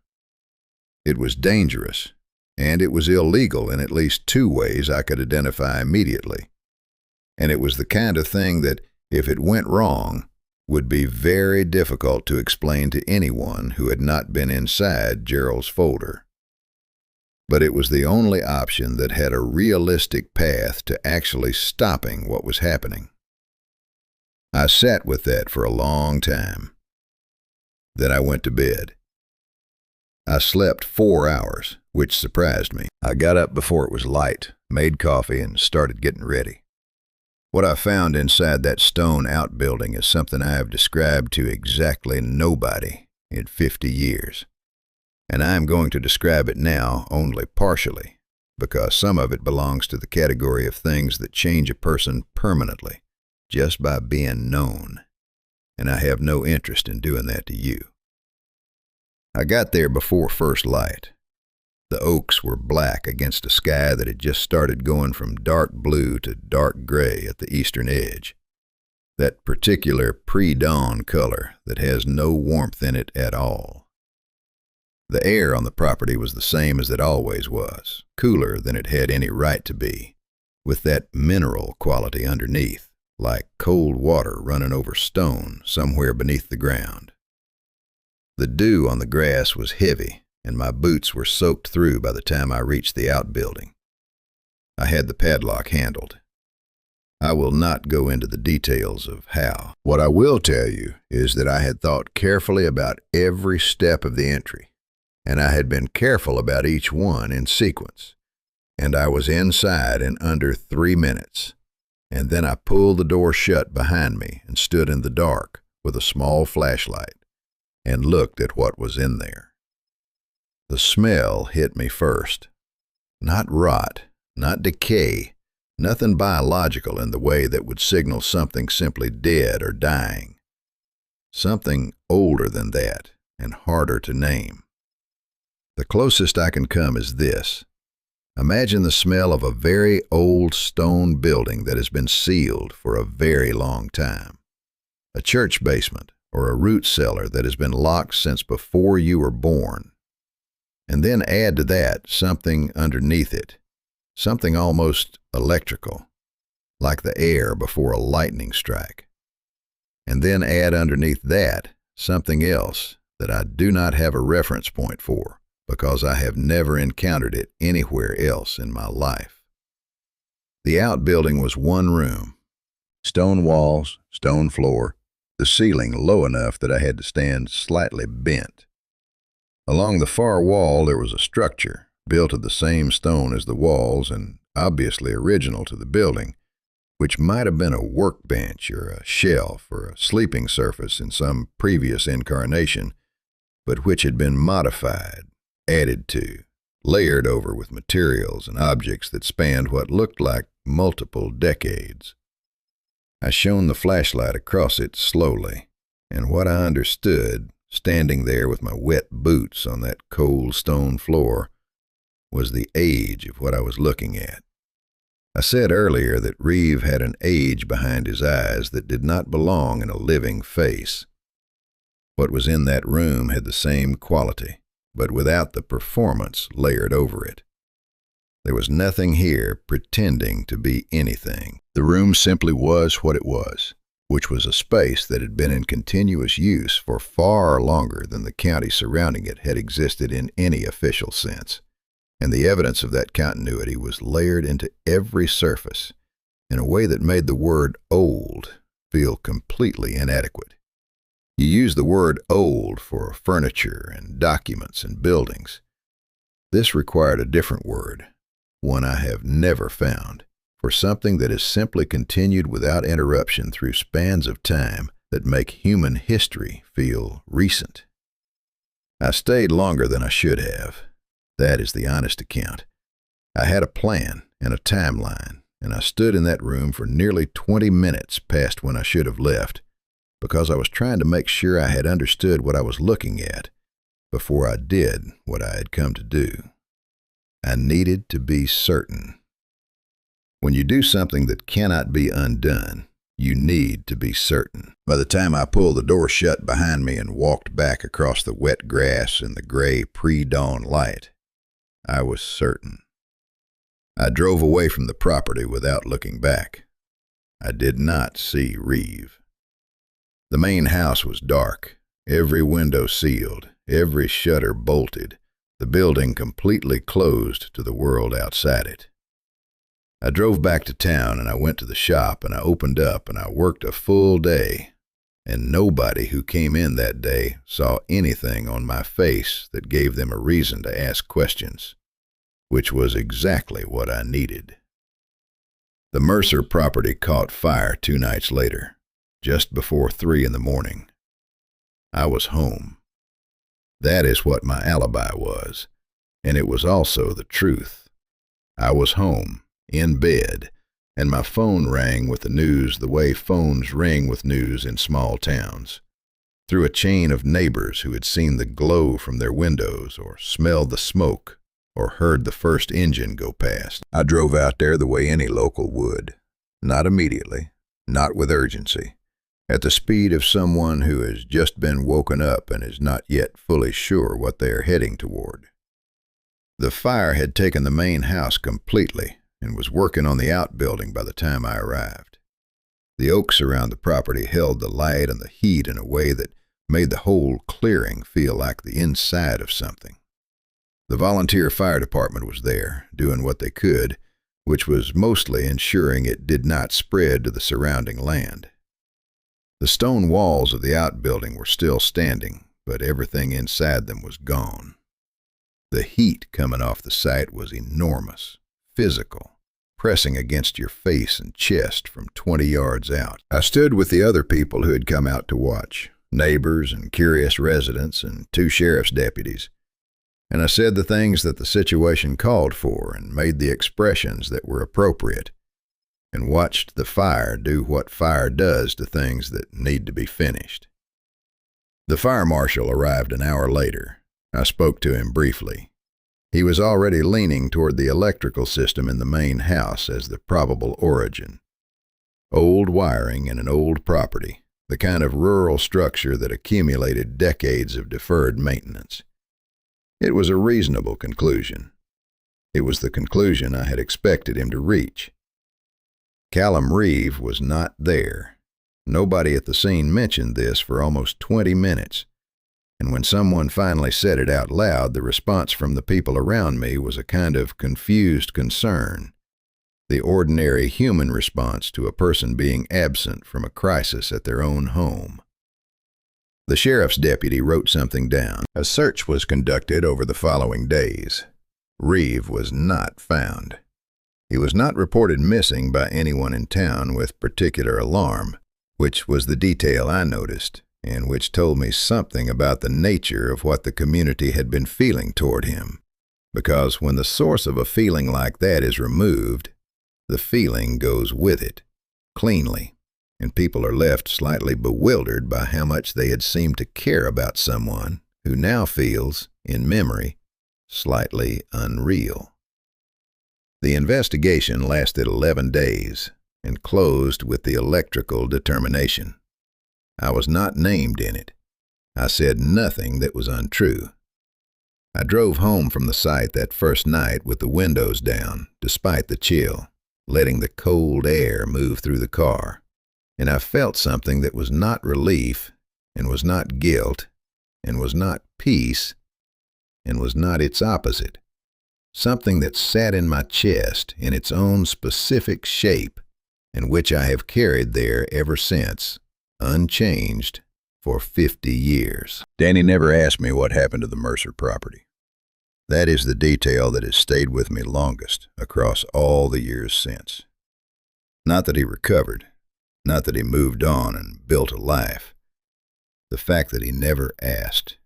It was dangerous, and it was illegal in at least 2 ways I could identify immediately. And it was the kind of thing that, if it went wrong, would be very difficult to explain to anyone who had not been inside Gerald's folder. But it was the only option that had a realistic path to actually stopping what was happening. I sat with that for a long time. Then I went to bed. I slept 4 hours, which surprised me. I got up before it was light, made coffee, and started getting ready. What I found inside that stone outbuilding is something I have described to exactly nobody in 50 years. And I am going to describe it now only partially, because some of it belongs to the category of things that change a person permanently, just by being known. And I have no interest in doing that to you. I got there before first light. The oaks were black against a sky that had just started going from dark blue to dark gray at the eastern edge. That particular pre-dawn color that has no warmth in it at all. The air on the property was the same as it always was, cooler than it had any right to be, with that mineral quality underneath, like cold water running over stone somewhere beneath the ground. The dew on the grass was heavy, and my boots were soaked through by the time I reached the outbuilding. I had the padlock handled. I will not go into the details of how. What I will tell you is that I had thought carefully about every step of the entry, and I had been careful about each one in sequence, and I was inside in under 3 minutes, and then I pulled the door shut behind me and stood in the dark with a small flashlight and looked at what was in there. The smell hit me first. Not rot, not decay, nothing biological in the way that would signal something simply dead or dying. Something older than that and harder to name. The closest I can come is this: Imagine the smell of a very old stone building that has been sealed for a very long time. A church basement or a root cellar that has been locked since before you were born. And then add to that something underneath it, something almost electrical, like the air before a lightning strike. And then add underneath that something else that I do not have a reference point for, because I have never encountered it anywhere else in my life. The outbuilding was one room, stone walls, stone floor, the ceiling low enough that I had to stand slightly bent. Along the far wall there was a structure, built of the same stone as the walls and obviously original to the building, which might have been a workbench or a shelf or a sleeping surface in some previous incarnation, but which had been modified, added to, layered over with materials and objects that spanned what looked like multiple decades. I shone the flashlight across it slowly, and what I understood, standing there with my wet boots on that cold stone floor, was the age of what I was looking at. I said earlier that Reeve had an age behind his eyes that did not belong in a living face. What was in that room had the same quality, but without the performance layered over it. There was nothing here pretending to be anything. The room simply was what it was, which was a space that had been in continuous use for far longer than the county surrounding it had existed in any official sense, and the evidence of that continuity was layered into every surface in a way that made the word old feel completely inadequate. You use the word old for furniture and documents and buildings. This required a different word, one I have never found, for something that is simply continued without interruption through spans of time that make human history feel recent. I stayed longer than I should have. That is the honest account. I had a plan and a timeline, and I stood in that room for nearly 20 minutes past when I should have left, because I was trying to make sure I had understood what I was looking at before I did what I had come to do. I needed to be certain. When you do something that cannot be undone, you need to be certain. By the time I pulled the door shut behind me and walked back across the wet grass in the gray pre-dawn light, I was certain. I drove away from the property without looking back. I did not see Reeve. The main house was dark, every window sealed, every shutter bolted, the building completely closed to the world outside it. I drove back to town and I went to the shop and I opened up and I worked a full day, and nobody who came in that day saw anything on my face that gave them a reason to ask questions, which was exactly what I needed. The Mercer property caught fire 2 nights later, just before 3 in the morning. I was home. That is what my alibi was, and it was also the truth. I was home, in bed, and my phone rang with the news the way phones ring with news in small towns, through a chain of neighbors who had seen the glow from their windows or smelled the smoke or heard the first engine go past. I drove out there the way any local would, not immediately, not with urgency, at the speed of someone who has just been woken up and is not yet fully sure what they are heading toward. The fire had taken the main house completely and was working on the outbuilding by the time I arrived. The oaks around the property held the light and the heat in a way that made the whole clearing feel like the inside of something. The volunteer fire department was there, doing what they could, which was mostly ensuring it did not spread to the surrounding land. The stone walls of the outbuilding were still standing, but everything inside them was gone. The heat coming off the site was enormous, physical, pressing against your face and chest from 20 yards out. I stood with the other people who had come out to watch, neighbors and curious residents and 2 sheriff's deputies, and I said the things that the situation called for and made the expressions that were appropriate, and watched the fire do what fire does to things that need to be finished. The fire marshal arrived an hour later. I spoke to him briefly. He was already leaning toward the electrical system in the main house as the probable origin. Old wiring in an old property, the kind of rural structure that accumulated decades of deferred maintenance. It was a reasonable conclusion. It was the conclusion I had expected him to reach. Callum Reeve was not there. Nobody at the scene mentioned this for almost 20 minutes, and when someone finally said it out loud, the response from the people around me was a kind of confused concern, the ordinary human response to a person being absent from a crisis at their own home. The sheriff's deputy wrote something down. A search was conducted over the following days. Reeve was not found. He was not reported missing by anyone in town with particular alarm, which was the detail I noticed, and which told me something about the nature of what the community had been feeling toward him, because when the source of a feeling like that is removed, the feeling goes with it, cleanly, and people are left slightly bewildered by how much they had seemed to care about someone who now feels, in memory, slightly unreal. The investigation lasted 11 days and closed with the electrical determination. I was not named in it. I said nothing that was untrue. I drove home from the site that first night with the windows down, despite the chill, letting the cold air move through the car, and I felt something that was not relief, and was not guilt, and was not peace, and was not its opposite. Something that sat in my chest in its own specific shape, and which I have carried there ever since, unchanged, for 50 years. Danny never asked me what happened to the Mercer property. That is the detail that has stayed with me longest across all the years since. Not that he recovered, not that he moved on and built a life. The fact that he never asked.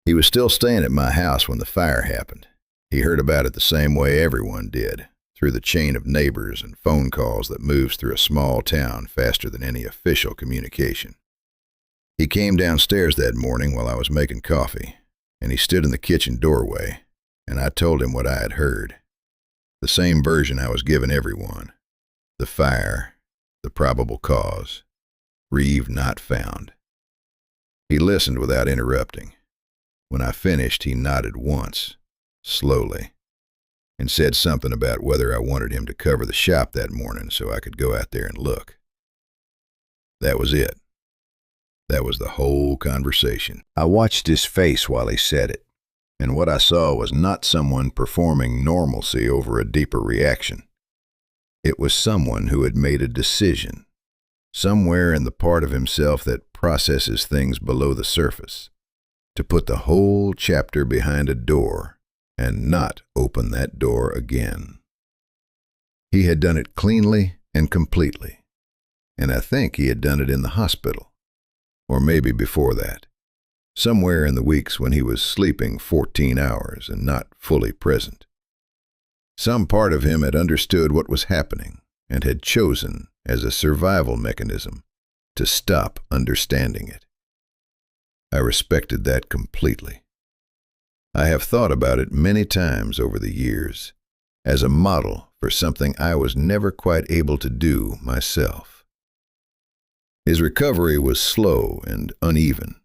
He was still staying at my house when the fire happened. He heard about it the same way everyone did, through the chain of neighbors and phone calls that moves through a small town faster than any official communication. He came downstairs that morning while I was making coffee, and he stood in the kitchen doorway, and I told him what I had heard. The same version I was giving everyone. The fire, the probable cause, Reeve not found. He listened without interrupting. When I finished, he nodded once, slowly, and said something about whether I wanted him to cover the shop that morning so I could go out there and look. That was it. That was the whole conversation. I watched his face while he said it, and what I saw was not someone performing normalcy over a deeper reaction. It was someone who had made a decision, somewhere in the part of himself that processes things below the surface, to put the whole chapter behind a door and not open that door again. He had done it cleanly and completely, and I think he had done it in the hospital, or maybe before that, somewhere in the weeks when he was sleeping 14 hours and not fully present. Some part of him had understood what was happening and had chosen, as a survival mechanism, to stop understanding it. I respected that completely. I have thought about it many times over the years, as a model for something I was never quite able to do myself. His recovery was slow and uneven.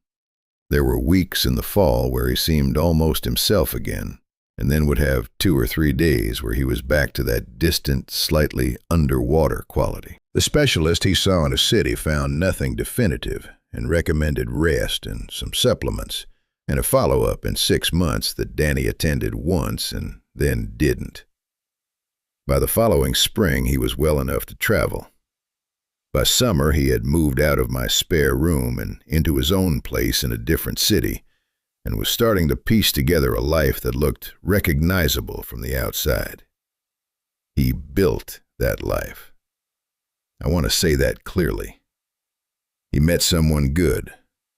There were weeks in the fall where he seemed almost himself again, and then would have 2 or 3 days where he was back to that distant, slightly underwater quality. The specialist he saw in a city found nothing definitive and recommended rest and some supplements, and a follow-up in 6 months that Danny attended once and then didn't. By the following spring, he was well enough to travel. By summer, he had moved out of my spare room and into his own place in a different city, and was starting to piece together a life that looked recognizable from the outside. He built that life. I want to say that clearly. He met someone good,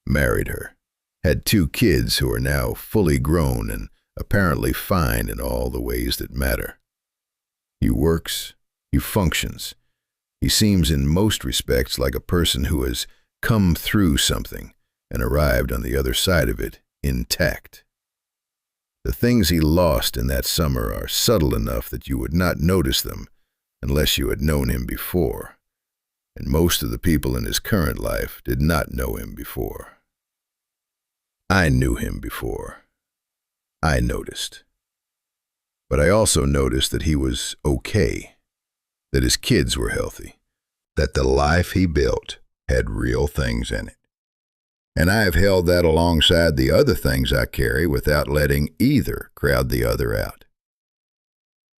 married her, had 2 kids who are now fully grown and apparently fine in all the ways that matter. He works, he functions. He seems in most respects like a person who has come through something and arrived on the other side of it intact. The things he lost in that summer are subtle enough that you would not notice them unless you had known him before, and most of the people in his current life did not know him before. I knew him before. I noticed. But I also noticed that he was okay, that his kids were healthy, that the life he built had real things in it. And I have held that alongside the other things I carry without letting either crowd the other out.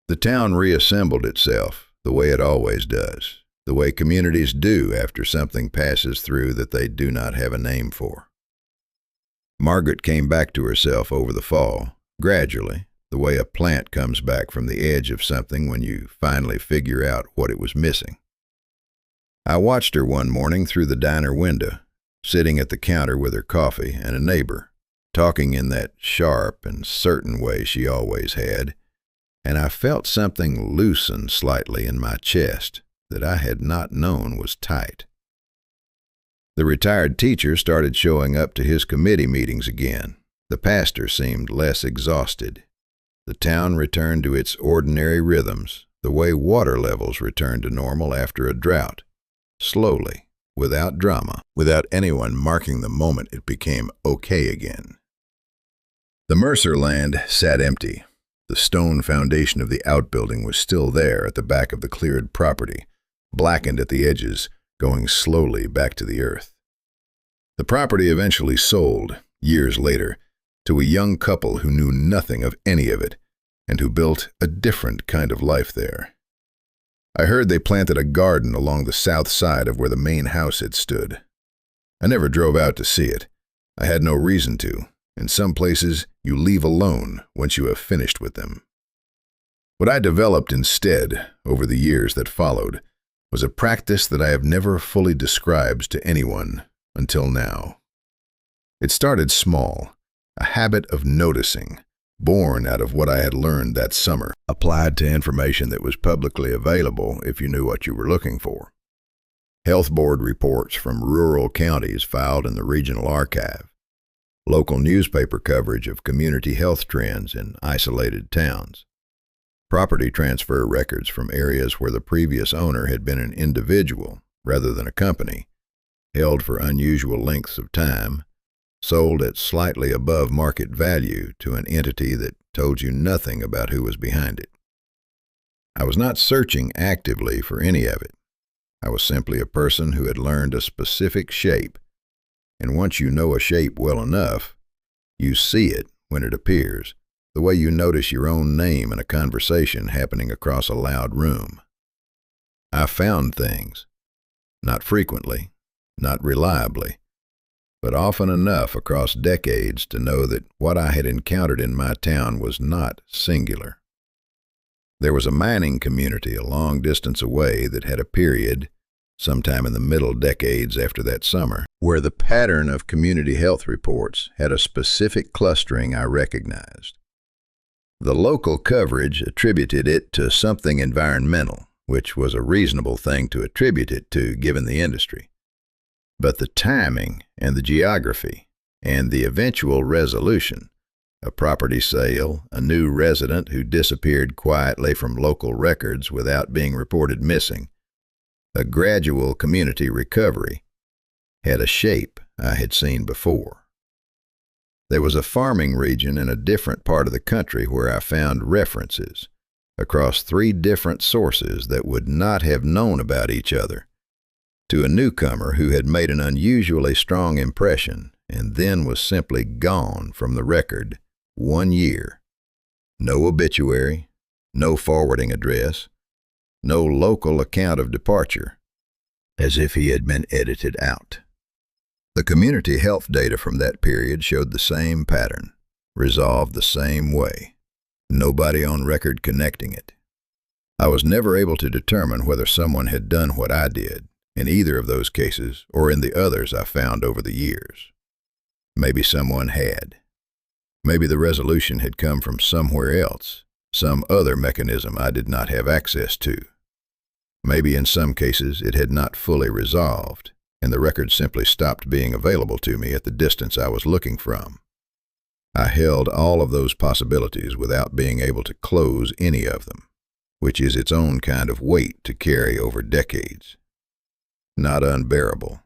The town reassembled itself the way it always does, the way communities do after something passes through that they do not have a name for. Margaret came back to herself over the fall, gradually, the way a plant comes back from the edge of something when you finally figure out what it was missing. I watched her one morning through the diner window, sitting at the counter with her coffee and a neighbor, talking in that sharp and certain way she always had, and I felt something loosen slightly in my chest that I had not known was tight. The retired teacher started showing up to his committee meetings again. The pastor seemed less exhausted. The town returned to its ordinary rhythms, the way water levels return to normal after a drought, slowly, without drama, without anyone marking the moment it became okay again. The Mercer land sat empty. The stone foundation of the outbuilding was still there at the back of the cleared property, blackened at the edges, going slowly back to the earth. The property eventually sold, years later, to a young couple who knew nothing of any of it and who built a different kind of life there. I heard they planted a garden along the south side of where the main house had stood. I never drove out to see it. I had no reason to. In some places, you leave alone once you have finished with them. What I developed instead, over the years that followed, was a practice that I have never fully described to anyone until now. It started small, a habit of noticing, born out of what I had learned that summer, applied to information that was publicly available if you knew what you were looking for. Health board reports from rural counties filed in the regional archive, local newspaper coverage of community health trends in isolated towns, property transfer records from areas where the previous owner had been an individual rather than a company, held for unusual lengths of time, sold at slightly above market value to an entity that told you nothing about who was behind it. I was not searching actively for any of it. I was simply a person who had learned a specific shape, and once you know a shape well enough, you see it when it appears, the way you notice your own name in a conversation happening across a loud room. I found things, not frequently, not reliably, but often enough across decades to know that what I had encountered in my town was not singular. There was a mining community a long distance away that had a period, sometime in the middle decades after that summer, where the pattern of community health reports had a specific clustering I recognized. The local coverage attributed it to something environmental, which was a reasonable thing to attribute it to given the industry. But the timing and the geography and the eventual resolution, a property sale, a new resident who disappeared quietly from local records without being reported missing, a gradual community recovery, had a shape I had seen before. There was a farming region in a different part of the country where I found references across 3 different sources that would not have known about each other, to a newcomer who had made an unusually strong impression and then was simply gone from the record 1 year. No obituary, no forwarding address, no local account of departure, as if he had been edited out. The community health data from that period showed the same pattern, resolved the same way, nobody on record connecting it. I was never able to determine whether someone had done what I did, in either of those cases or in the others I found over the years. Maybe someone had. Maybe the resolution had come from somewhere else, some other mechanism I did not have access to. Maybe in some cases it had not fully resolved, and the record simply stopped being available to me at the distance I was looking from. I held all of those possibilities without being able to close any of them, which is its own kind of weight to carry over decades. Not unbearable,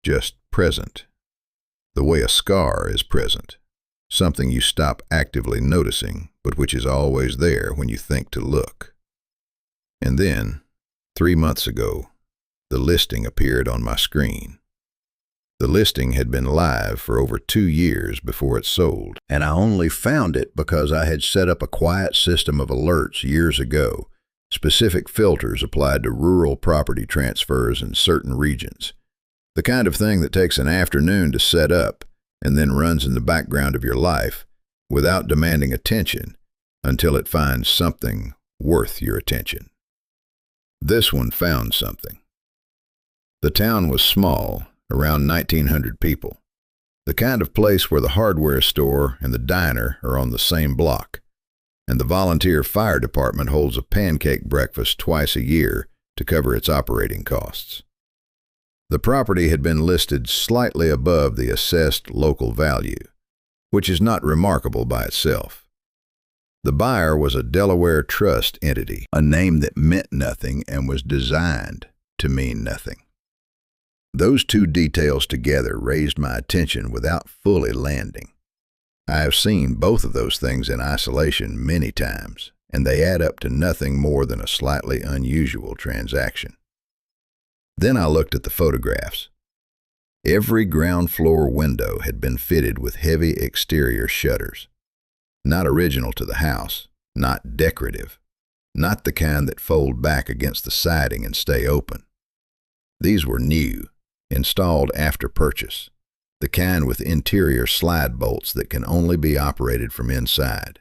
just present. The way a scar is present, something you stop actively noticing, but which is always there when you think to look. And then, 3 months ago, the listing appeared on my screen. The listing had been live for over 2 years before it sold, and I only found it because I had set up a quiet system of alerts years ago, specific filters applied to rural property transfers in certain regions. The kind of thing that takes an afternoon to set up and then runs in the background of your life without demanding attention until it finds something worth your attention. This one found something. The town was small, around 1,900 people, the kind of place where the hardware store and the diner are on the same block, and the volunteer fire department holds a pancake breakfast twice a year to cover its operating costs. The property had been listed slightly above the assessed local value, which is not remarkable by itself. The buyer was a Delaware trust entity, a name that meant nothing and was designed to mean nothing. Those two details together raised my attention without fully landing. I have seen both of those things in isolation many times, and they add up to nothing more than a slightly unusual transaction. Then I looked at the photographs. Every ground floor window had been fitted with heavy exterior shutters. Not original to the house, not decorative, not the kind that fold back against the siding and stay open. These were new, installed after purchase, the kind with interior slide bolts that can only be operated from inside.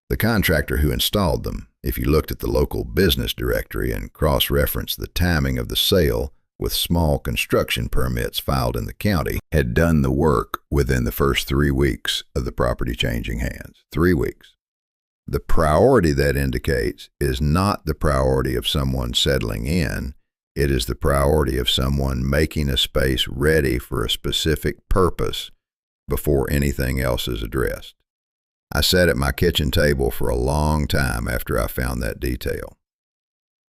The contractor who installed them, if you looked at the local business directory and cross-referenced the timing of the sale with small construction permits filed in the county, had done the work within the first 3 weeks of the property changing hands. 3 weeks. The priority that indicates is not the priority of someone settling in. It is the priority of someone making a space ready for a specific purpose before anything else is addressed. I sat at my kitchen table for a long time after I found that detail.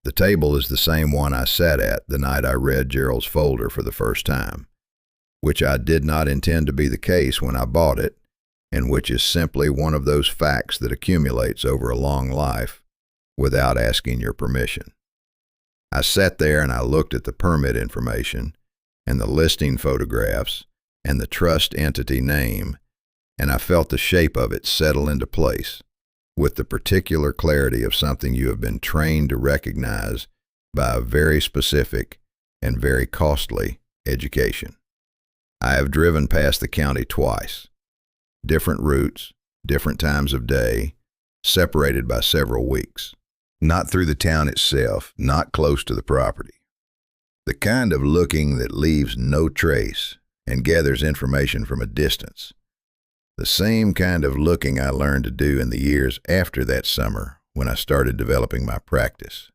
The table is the same one I sat at the night I read Gerald's folder for the first time, which I did not intend to be the case when I bought it, and which is simply one of those facts that accumulates over a long life without asking your permission. I sat there and I looked at the permit information and the listing photographs and the trust entity name, and I felt the shape of it settle into place with the particular clarity of something you have been trained to recognize by a very specific and very costly education. I have driven past the county twice, different routes, different times of day, separated by several weeks. Not through the town itself, not close to the property. The kind of looking that leaves no trace and gathers information from a distance. The same kind of looking I learned to do in the years after that summer when I started developing my practice.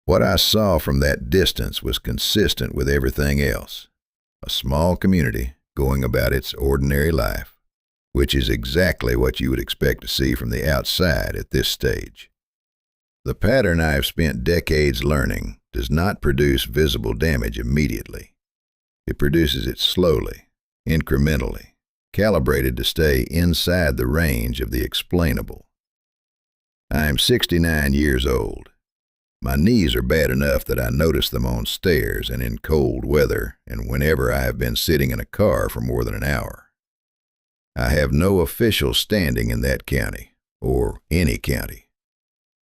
What I saw from that distance was consistent with everything else. A small community going about its ordinary life, which is exactly what you would expect to see from the outside at this stage. The pattern I have spent decades learning does not produce visible damage immediately. It produces it slowly, incrementally, calibrated to stay inside the range of the explainable. I am 69 years old. My knees are bad enough that I notice them on stairs and in cold weather and whenever I have been sitting in a car for more than an hour. I have no official standing in that county, or any county.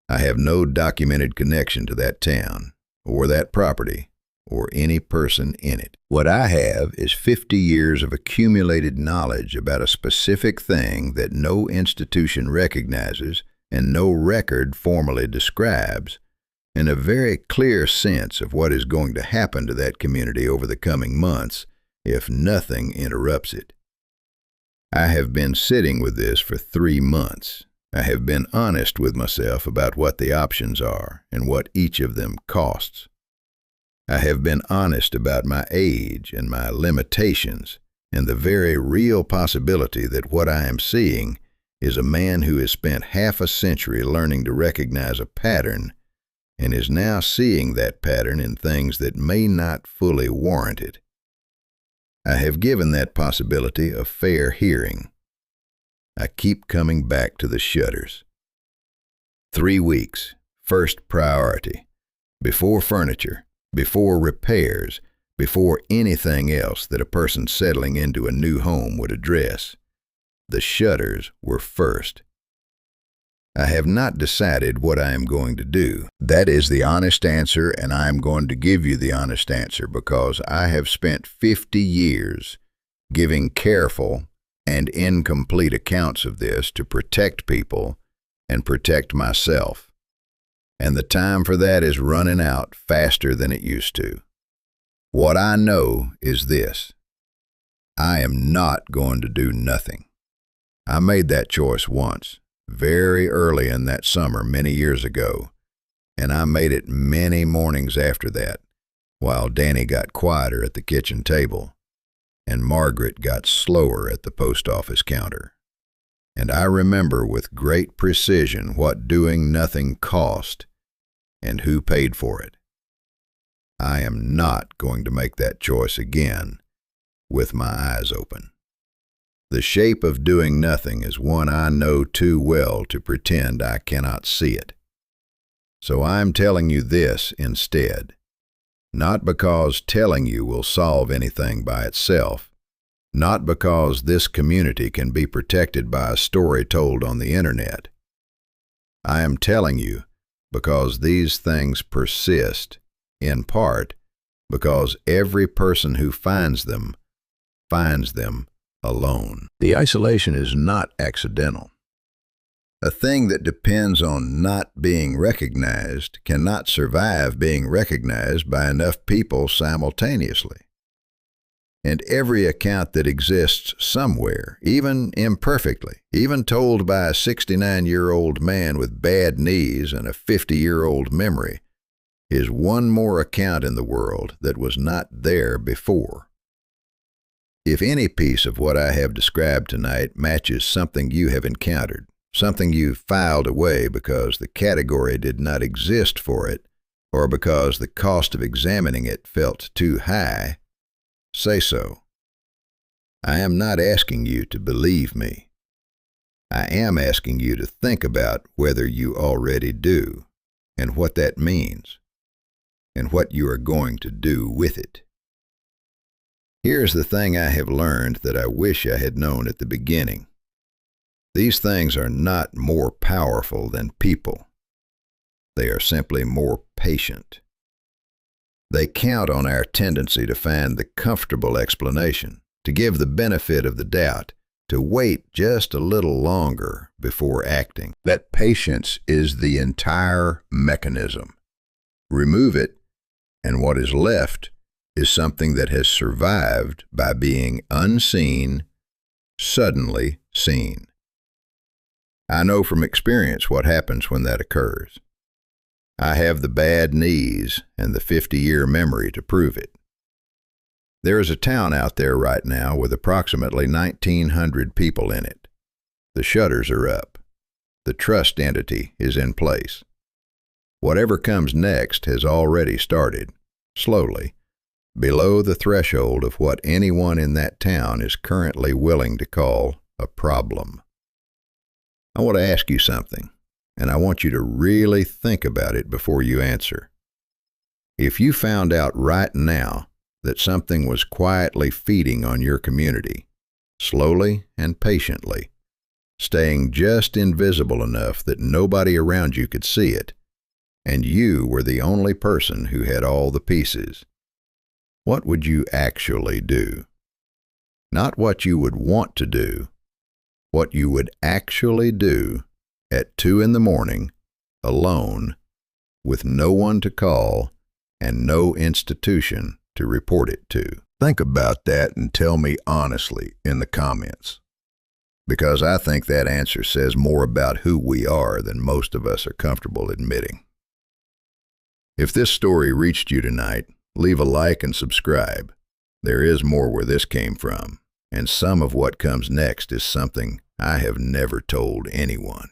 I have no documented connection to that town, or that property, or any person in it. What I have is 50 years of accumulated knowledge about a specific thing that no institution recognizes and no record formally describes, and a very clear sense of what is going to happen to that community over the coming months if nothing interrupts it. I have been sitting with this for 3 months. I have been honest with myself about what the options are and what each of them costs. I have been honest about my age and my limitations and the very real possibility that what I am seeing is a man who has spent half a century learning to recognize a pattern and is now seeing that pattern in things that may not fully warrant it. I have given that possibility a fair hearing. I keep coming back to the shutters. 3 weeks, first priority, before furniture, before repairs, before anything else that a person settling into a new home would address. The shutters were first. I have not decided what I am going to do. That is the honest answer, and I am going to give you the honest answer because I have spent 50 years giving careful and incomplete accounts of this to protect people and protect myself. And the time for that is running out faster than it used to. What I know is this: I am not going to do nothing. I made that choice once, very early in that summer many years ago, and I made it many mornings after that, while Danny got quieter at the kitchen table, and Margaret got slower at the post office counter. And I remember with great precision what doing nothing cost and who paid for it. I am not going to make that choice again with my eyes open. The shape of doing nothing is one I know too well to pretend I cannot see it. So I'm telling you this instead, not because telling you will solve anything by itself, not because this community can be protected by a story told on the internet. I am telling you because these things persist, in part because every person who finds them alone. The isolation is not accidental. A thing that depends on not being recognized cannot survive being recognized by enough people simultaneously. And every account that exists somewhere, even imperfectly, even told by a 69-year-old man with bad knees and a 50-year-old memory, is one more account in the world that was not there before. If any piece of what I have described tonight matches something you have encountered, something you filed away because the category did not exist for it, or because the cost of examining it felt too high, say so. I am not asking you to believe me. I am asking you to think about whether you already do, and what that means, and what you are going to do with it. Here's the thing I have learned that I wish I had known at the beginning. These things are not more powerful than people. They are simply more patient. They count on our tendency to find the comfortable explanation, to give the benefit of the doubt, to wait just a little longer before acting. That patience is the entire mechanism. Remove it, and what is left is something that has survived by being unseen, suddenly seen. I know from experience what happens when that occurs. I have the bad knees and the 50-year memory to prove it. There is a town out there right now with approximately 1,900 people in it. The shutters are up. The trust entity is in place. Whatever comes next has already started, slowly, below the threshold of what anyone in that town is currently willing to call a problem. I want to ask you something, and I want you to really think about it before you answer. If you found out right now that something was quietly feeding on your community, slowly and patiently, staying just invisible enough that nobody around you could see it, and you were the only person who had all the pieces, what would you actually do? Not what you would want to do, what you would actually do at 2 a.m, alone, with no one to call and no institution to report it to. Think about that and tell me honestly in the comments, because I think that answer says more about who we are than most of us are comfortable admitting. If this story reached you tonight, leave a like and subscribe. There is more where this came from, and some of what comes next is something I have never told anyone.